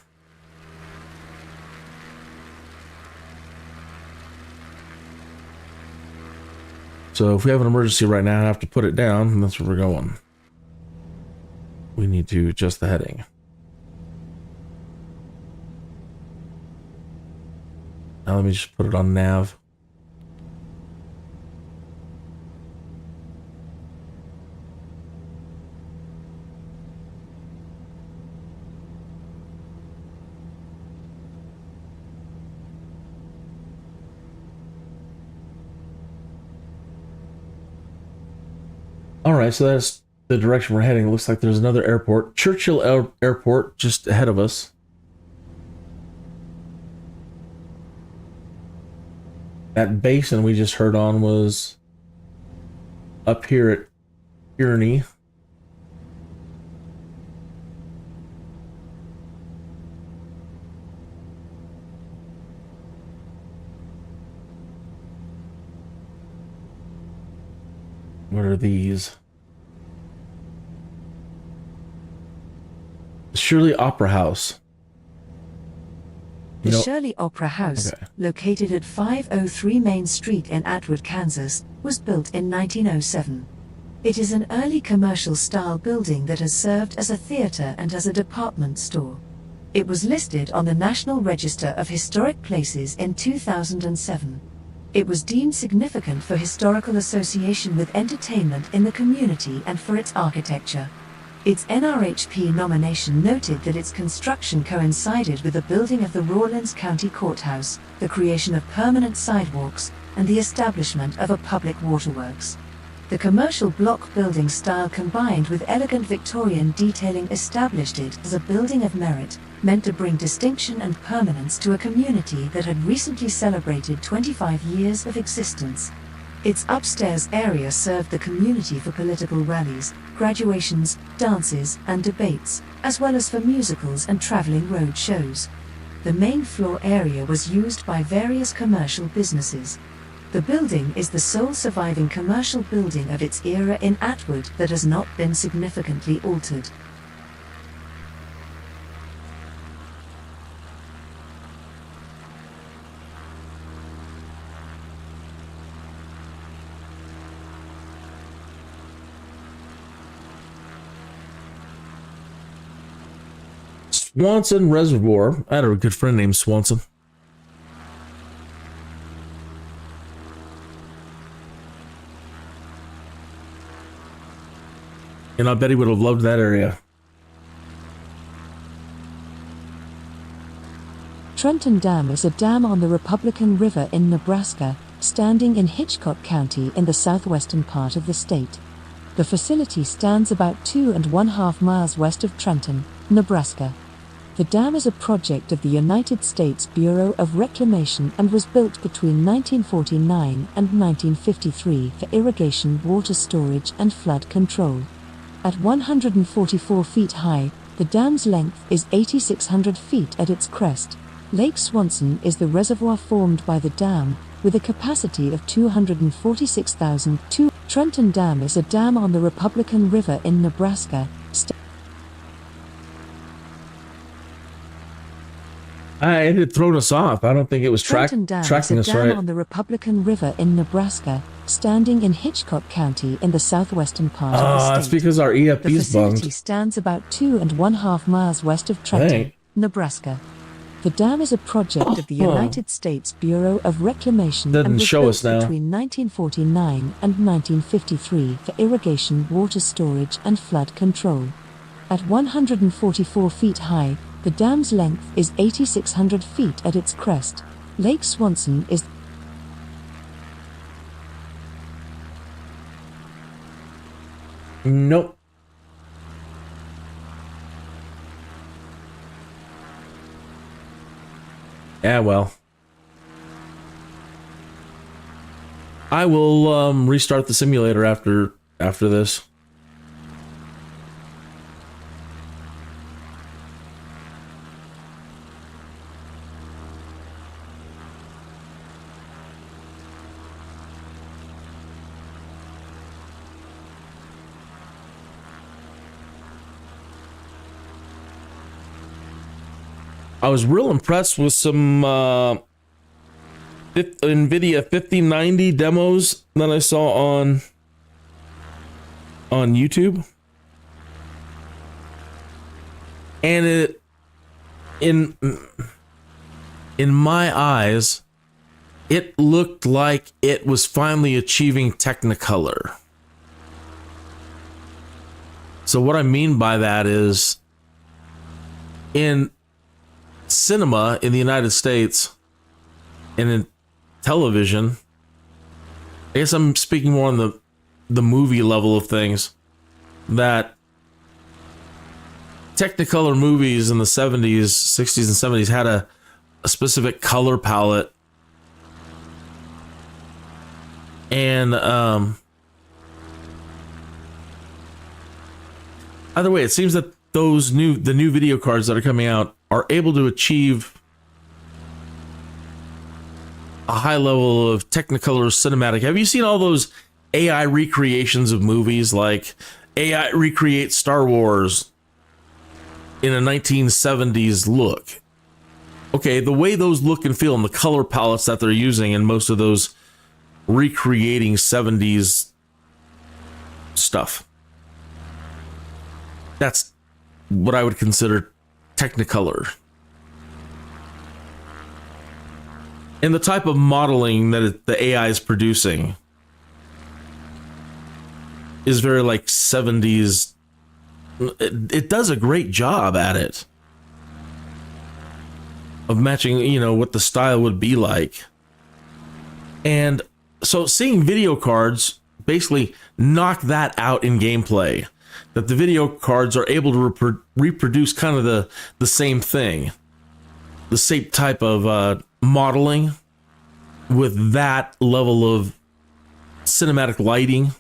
So if we have an emergency right now, I have to put it down, and that's where we're going. We need to adjust the heading. Now let me just put it on nav. All right, so that's the direction we're heading. It looks like there's another airport, Churchill Airport, just ahead of us. That basin we just heard on was up here at Kearney. What are these? Shirley Opera House. The Shirley Opera House, located at 503 Main Street in Atwood, Kansas, was built in 1907. It is an early commercial-style building that has served as a theater and as a department store. It was listed on the National Register of Historic Places in 2007. It was deemed significant for historical association with entertainment in the community and for its architecture. Its NRHP nomination noted that its construction coincided with the building of the Rawlins County Courthouse, the creation of permanent sidewalks, and the establishment of a public waterworks. The commercial block building style combined with elegant Victorian detailing established it as a building of merit, meant to bring distinction and permanence to a community that had recently celebrated 25 years of existence. Its upstairs area served the community for political rallies, graduations, dances, and debates, as well as for musicals and traveling road shows. The main floor area was used by various commercial businesses. The building is the sole surviving commercial building of its era in Atwood that has not been significantly altered. Swanson Reservoir. I had a good friend named Swanson. And I bet he would have loved that area. Trenton Dam is a dam on the Republican River in Nebraska, standing in Hitchcock County in the southwestern part of the state. The facility stands about 2.5 miles west of Trenton, Nebraska. The dam is a project of the United States Bureau of Reclamation and was built between 1949 and 1953 for irrigation, water storage, and flood control. At 144 feet high, the dam's length is 8,600 feet at its crest. Lake Swanson is the reservoir formed by the dam, with a capacity of 246,002. Trenton Dam is a dam on the Republican River in Nebraska. It had thrown us off. I don't think it was tracking us right. Trenton Dam is a dam on the Republican River in Nebraska, standing in Hitchcock County in the southwestern part of the state. That's because our EFB's The facility bugged. stands about 2.5 miles west of Trenton, Nebraska. The dam is a project of the United States Bureau of Reclamation and was built between 1949 and 1953 for irrigation, water storage, and flood control. At 144 feet high, the dam's length is 8,600 feet at its crest. Lake Swanson is Nope. Yeah, well. I will restart the simulator after this. I was real impressed with some NVIDIA 5090 demos that I saw on YouTube. And it, in my eyes, it looked like it was finally achieving Technicolor. So what I mean by that is, in cinema in the United States and in television, I guess I'm speaking more on the movie level of things, that Technicolor movies in the 70s, 60s, and 70s had a specific color palette. And either way, it seems that the new video cards that are coming out are able to achieve a high level of Technicolor cinematic. Have you seen all those AI recreations of movies, like AI recreate Star Wars in a 1970s look? Okay, the way those look and feel and the color palettes that they're using in most of those recreating 70s stuff, that's what I would consider Technicolor. And the type of modeling that the AI is producing is very like 70s. It does a great job at it of matching, what the style would be like. And so seeing video cards basically knock that out in gameplay, that the video cards are able to reproduce kind of the same thing, the same type of modeling with that level of cinematic lighting.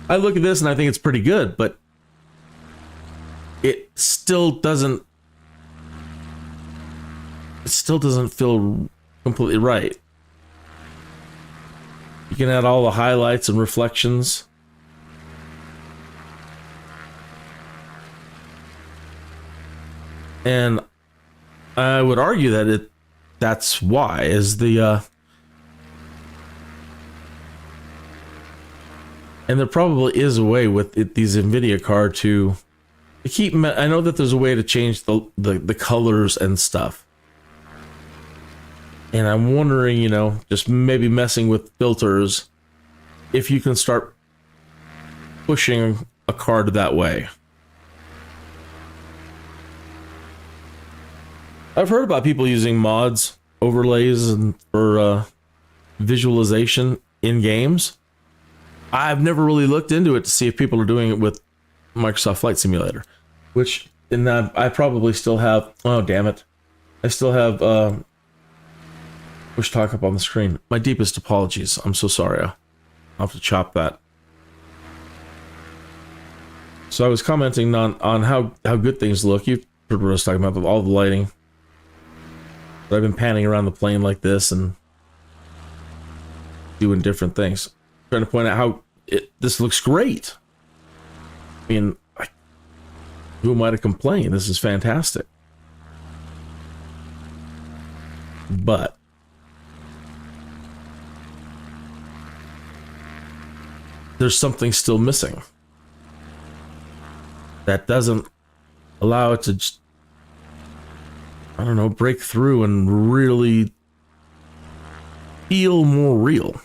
I look at this and I think it's pretty good, but it still doesn't feel completely right. You can add all the highlights and reflections. And I would argue that that's why, is the and there probably is a way with these NVIDIA cards to keep. I know that there's a way to change the colors and stuff. And I'm wondering, just maybe messing with filters, if you can start pushing a card that way. I've heard about people using mods, overlays, and for visualization in games. I've never really looked into it to see if people are doing it with Microsoft Flight Simulator, which, and I probably still have. Oh, damn it! I still have Bushtalk up on the screen. My deepest apologies. I'm so sorry. I'll have to chop that. So I was commenting on how good things look. You've heard what I was talking about, all the lighting. But I've been panning around the plane like this and doing different things, trying to point out how this looks great. I mean, who am I to complain? This is fantastic. But there's something still missing that doesn't allow it to just, I don't know, break through and really feel more real.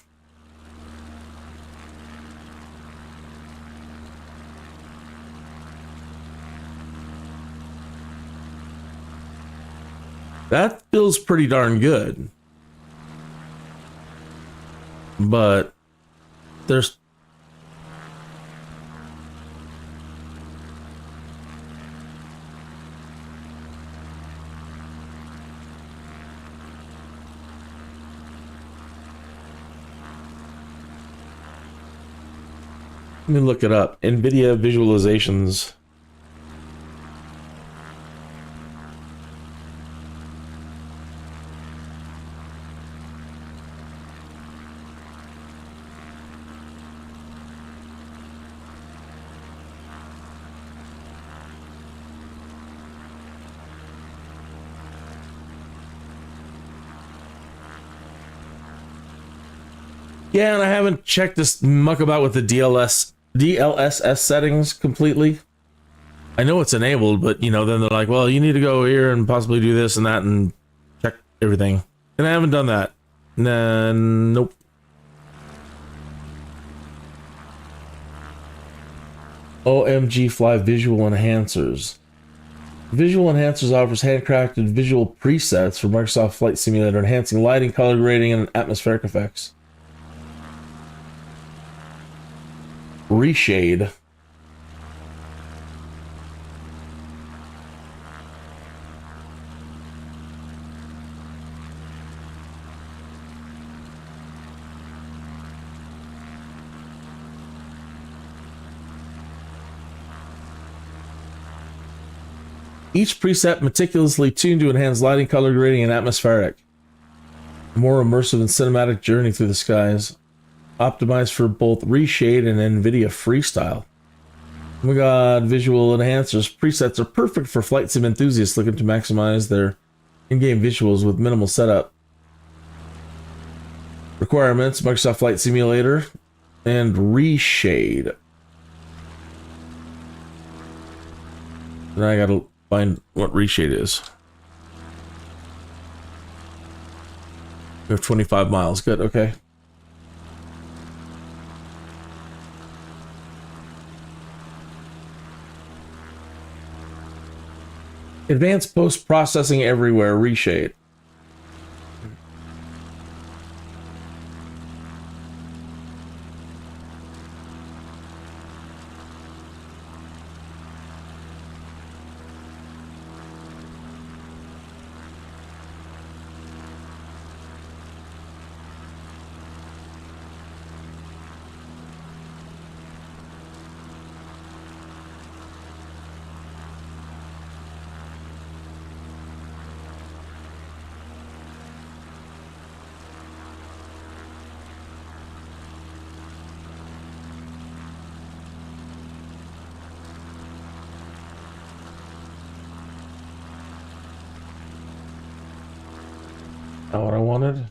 That feels pretty darn good. But there's let me look it up. NVIDIA visualizations. Yeah, and I haven't checked this muck about with the DLSS settings completely. I know it's enabled, but you know, then they're like, well, you need to go here and possibly do this and that and check everything. And I haven't done that. Nope. OMG Fly Visual Enhancers. Visual Enhancers offers handcrafted visual presets for Microsoft Flight Simulator, enhancing lighting, color grading, and atmospheric effects. Reshade. Each preset meticulously tuned to enhance lighting, color grading, and atmospheric. A more immersive and cinematic journey through the skies. Optimized for both Reshade and NVIDIA Freestyle. Oh my god, visual enhancers. Presets are perfect for flight sim enthusiasts looking to maximize their in-game visuals with minimal setup. Requirements: Microsoft Flight Simulator and Reshade. And I gotta find what Reshade is. We have 25 miles. Good, okay. Advanced post-processing everywhere, Reshade. Not what I wanted.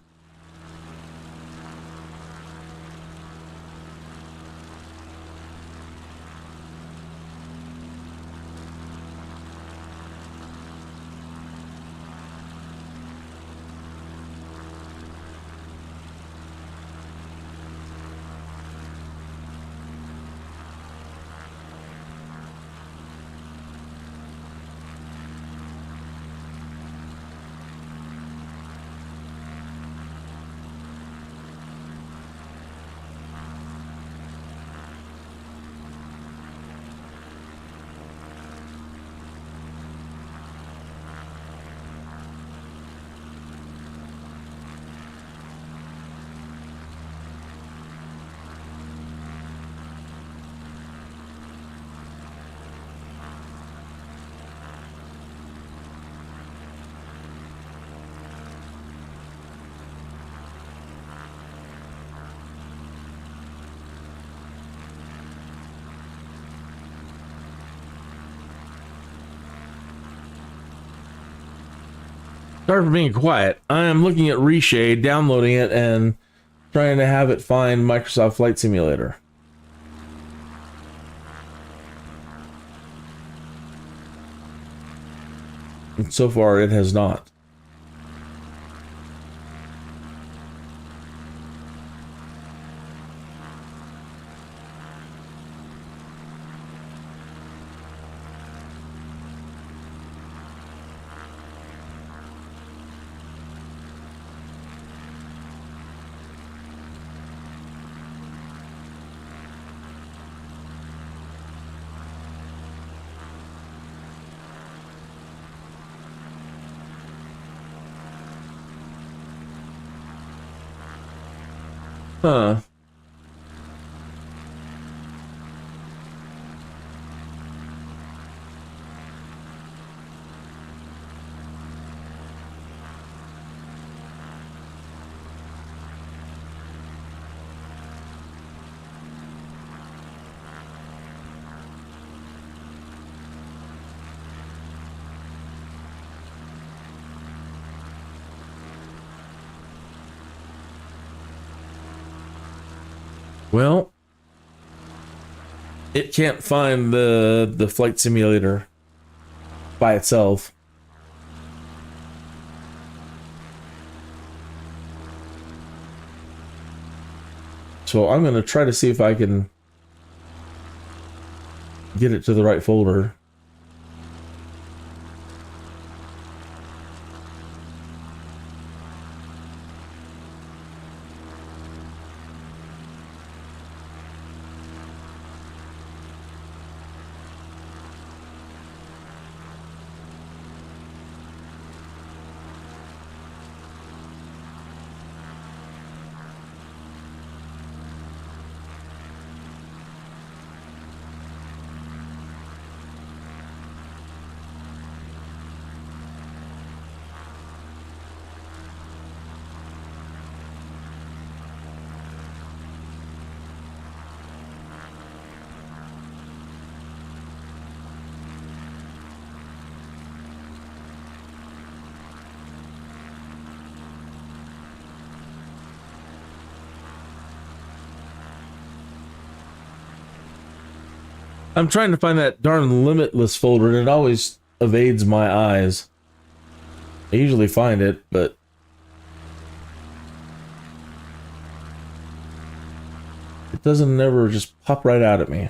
Sorry for being quiet. I am looking at Reshade, downloading it, and trying to have it find Microsoft Flight Simulator. And so far, it has not. Huh. Well, it can't find the flight simulator by itself. So I'm going to try to see if I can get it to the right folder. I'm trying to find that darn limitless folder, and it always evades my eyes. I usually find it, but it doesn't never just pop right out at me.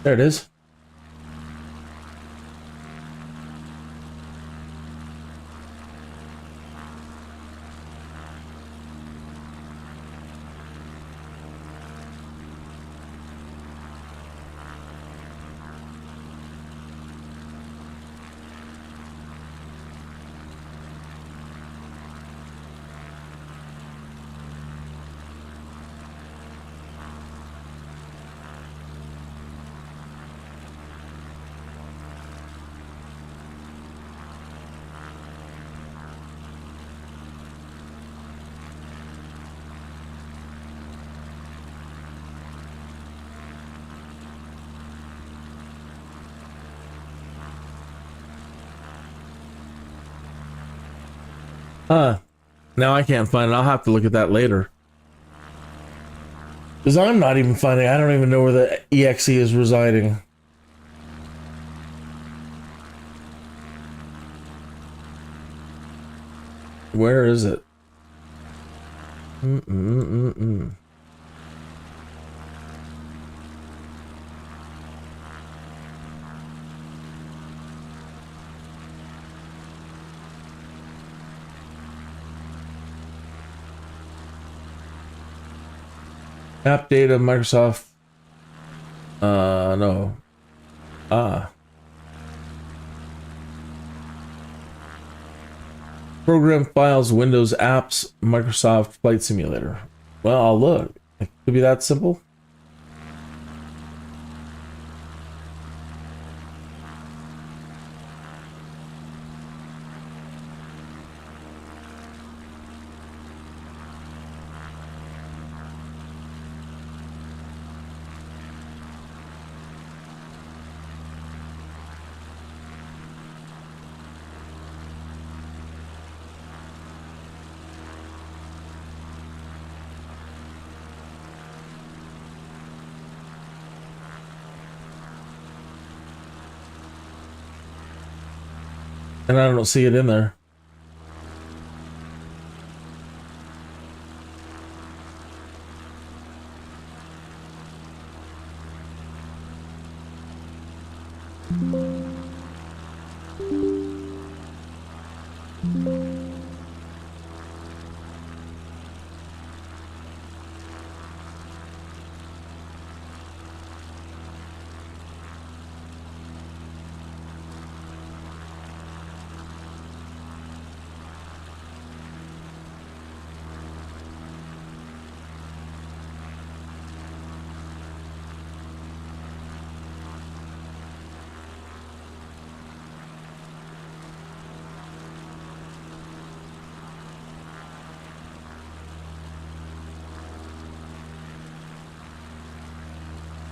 There it is. Now I can't find it. I'll have to look at that later. Because I'm not even finding, I don't even know where the EXE is residing. Where is it? App data, Microsoft. No. Program files, Windows apps, Microsoft Flight Simulator. Well, I'll look. It could be that simple. And I don't see it in there.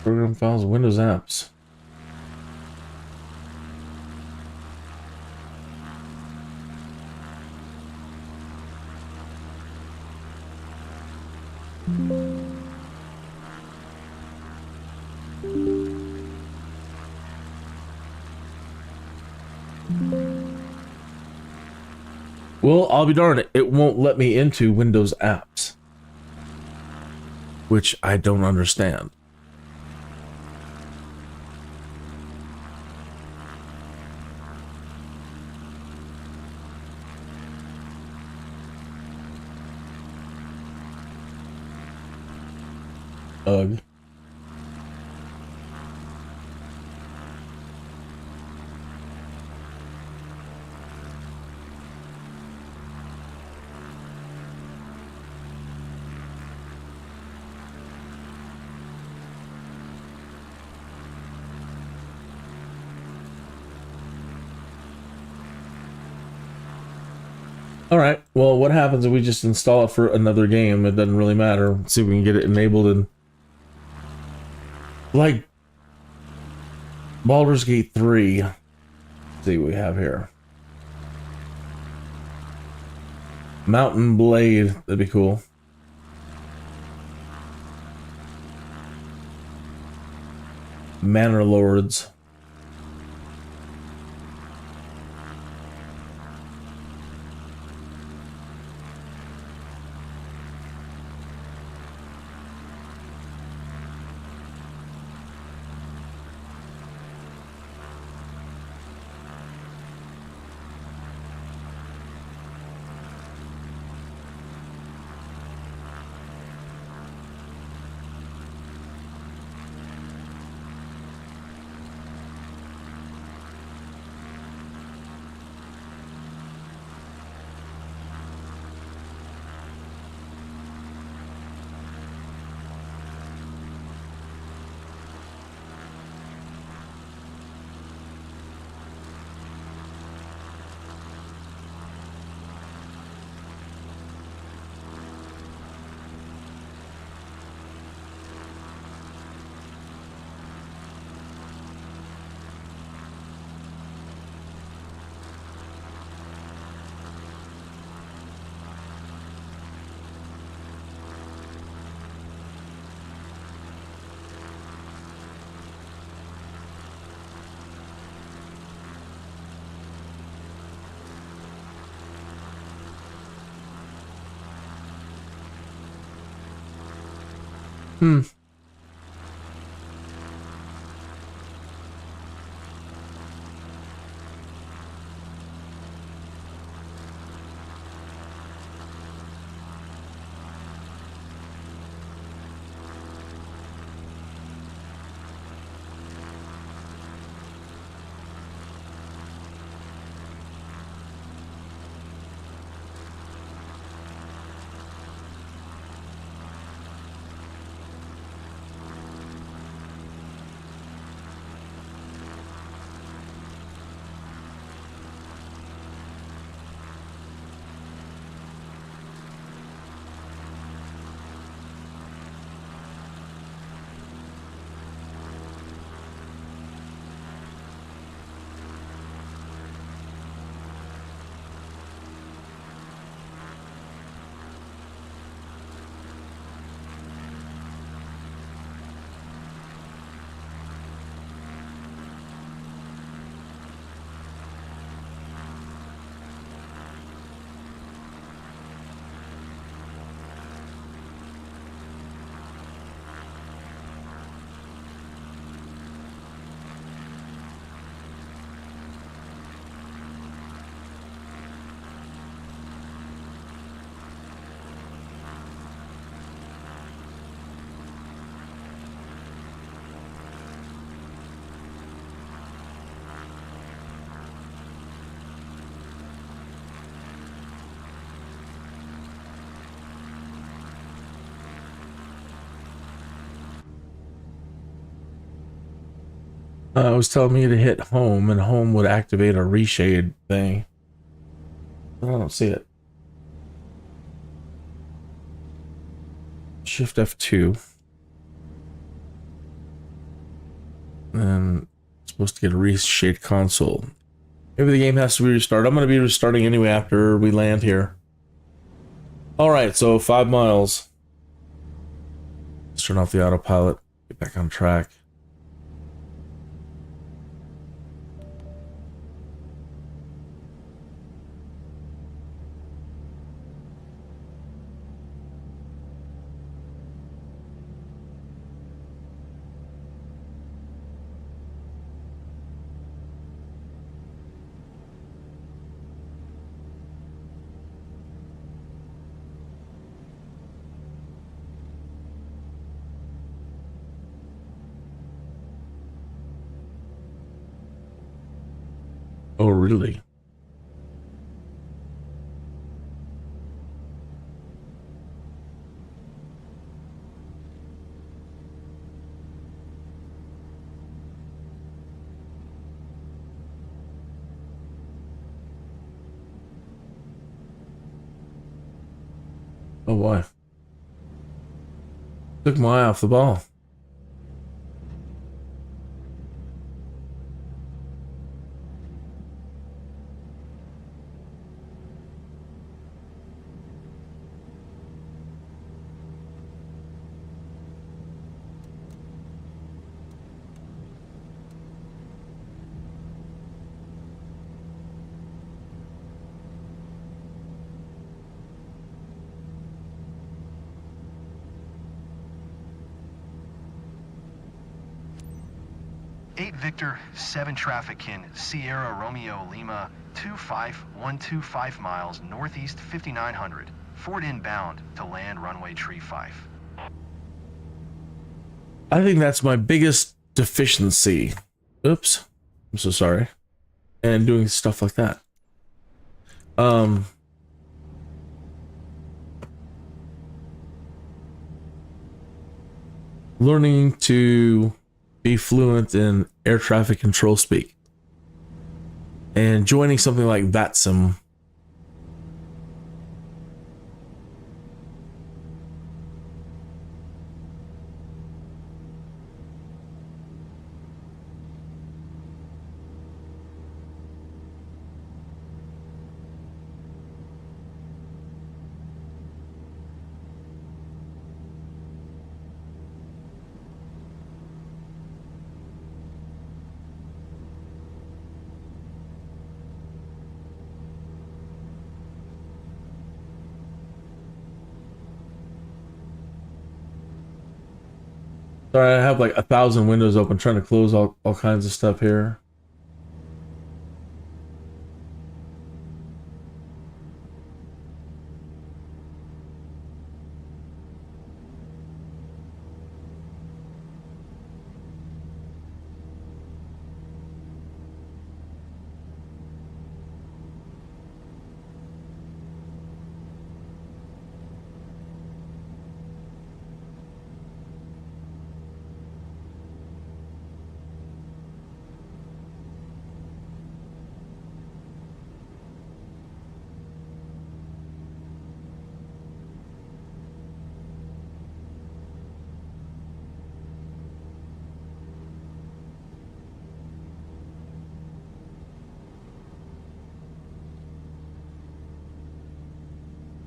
Program files, Windows apps. Well, I'll be darned, it won't let me into Windows apps, which I don't understand. Ugh. All right. Well, what happens if we just install it for another game? It doesn't really matter. Let's see if we can get it enabled in, like, Baldur's Gate 3. Let's see what we have here. Mountain Blade. That'd be cool. Manor Lords. Hmm. It was telling me to hit home, and home would activate a reshade thing. But I don't see it. Shift F2. And it's supposed to get a reshade console. Maybe the game has to be restarted. I'm going to be restarting anyway after we land here. Alright, so 5 miles. Let's turn off the autopilot. Get back on track. Oh, really? Oh, boy. Took my eye off the ball. Victor 7 traffic in Sierra Romeo Lima 25125 miles northeast 5900. Ford inbound to land runway tree 5. I think that's my biggest deficiency. Oops. I'm so sorry. And doing stuff like that. Learning to be fluent in air traffic control speak. And joining something like VATSIM. Sorry, I have like 1,000 windows open trying to close all kinds of stuff here.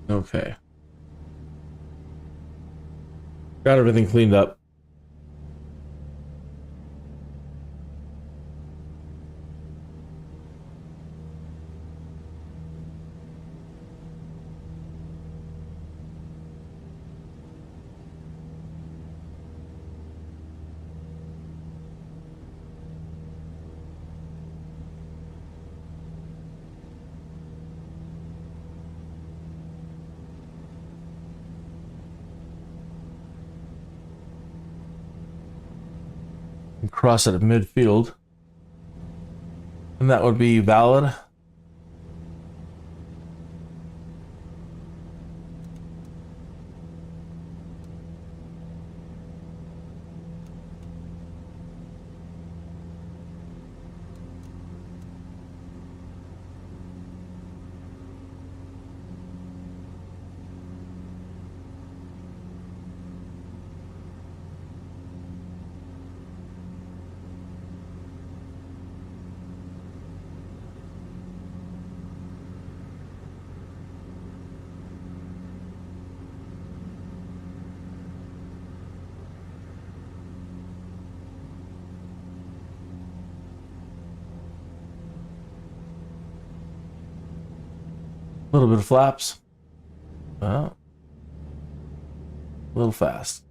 Okay. Got everything cleaned up. Cross it at midfield, and that would be valid. little bit of flaps. Well, a little fast.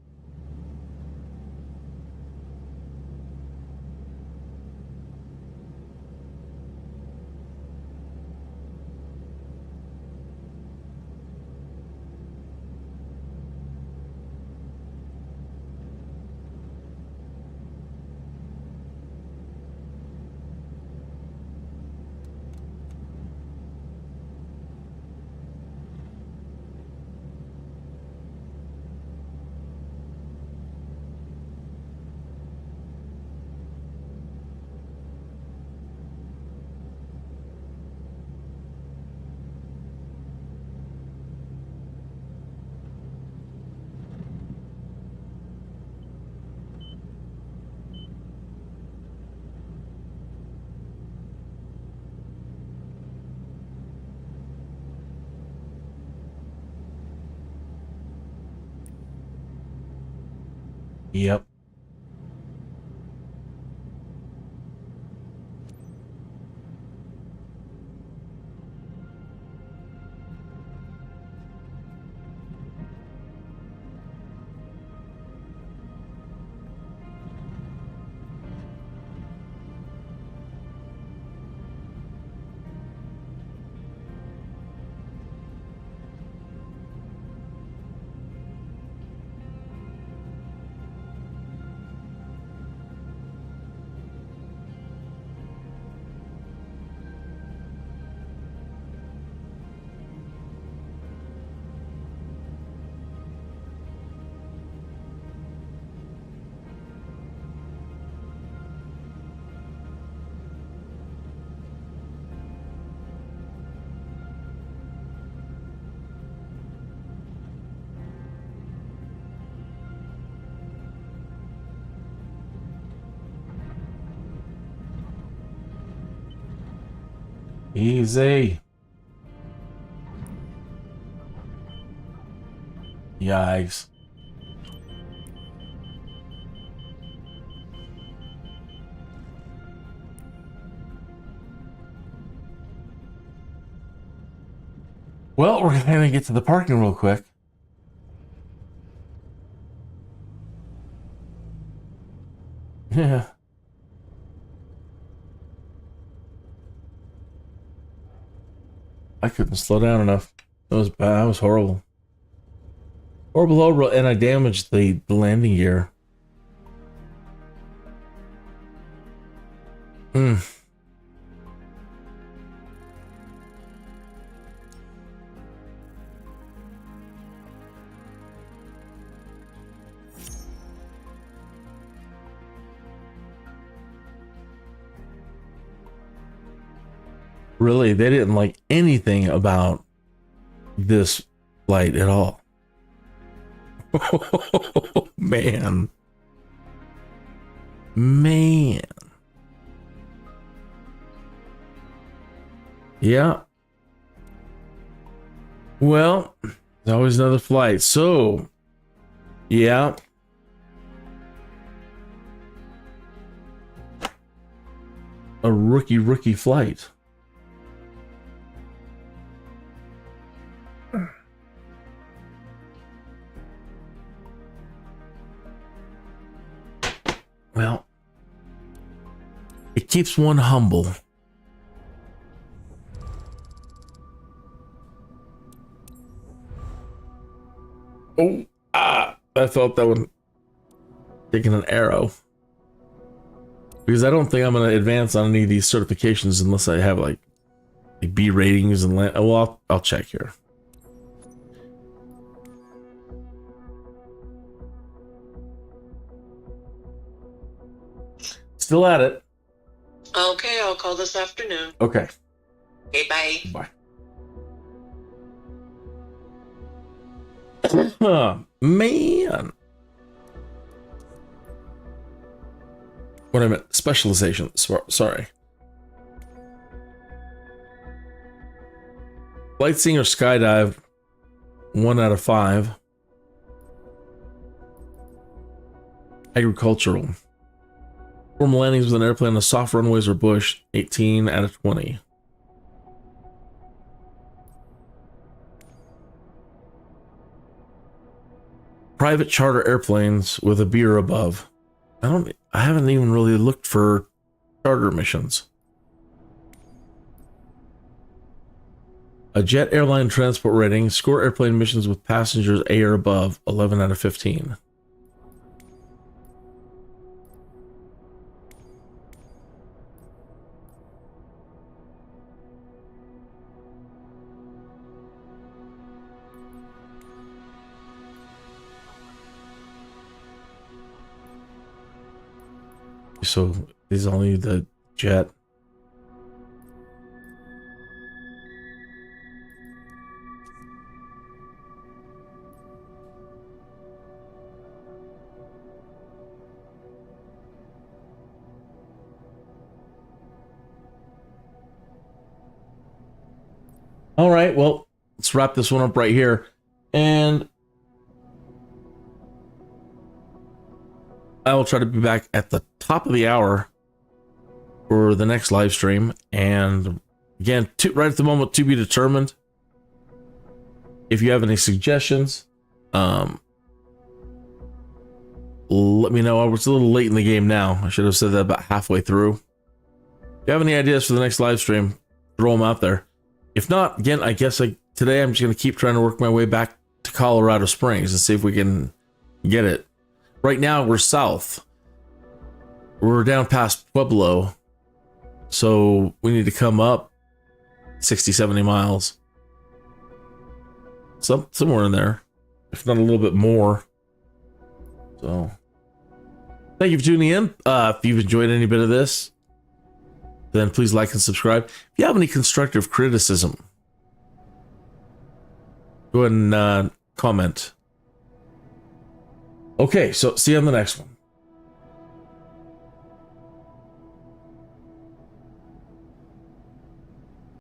Yep. Easy. Yikes. Well, we're gonna get to the parking real quick. Yeah. I couldn't slow down enough. That was bad. That was horrible. Horrible, and I damaged the landing gear. Really, they didn't like anything about this flight at all. Oh, man. Yeah. Well, there's always another flight. So, yeah. A rookie flight. Well, it keeps one humble. Oh, I thought that would taking an arrow. Because I don't think I'm going to advance on any of these certifications unless I have like B ratings and land. Oh, well, I'll check here. Still at it. Okay, I'll call this afternoon. Okay. Okay, bye. Bye. Oh, man. What I meant, specialization. Sorry. Sightseeing or skydive, 1 out of 5. Agricultural. Formal landings with an airplane on soft runways or bush, 18 out of 20. private charter airplanes with a beer above. I haven't even really looked for charter missions. A jet airline transport rating, score airplane missions with passengers A or above, 11 out of 15. So is only the jet. All right, well, let's wrap this one up right here. And I will try to be back at the top of the hour for the next live stream. And again, right at the moment, to be determined. If you have any suggestions, let me know. I was a little late in the game now. I should have said that about halfway through. If you have any ideas for the next live stream, throw them out there. If not, again, I guess today I'm just going to keep trying to work my way back to Colorado Springs and see if we can get it. Right now, we're south. We're down past Pueblo. So we need to come up 60, 70 miles. Somewhere in there. If not a little bit more. So thank you for tuning in. If you've enjoyed any bit of this, then please like and subscribe. If you have any constructive criticism, go ahead and comment. Okay, so see you on the next one.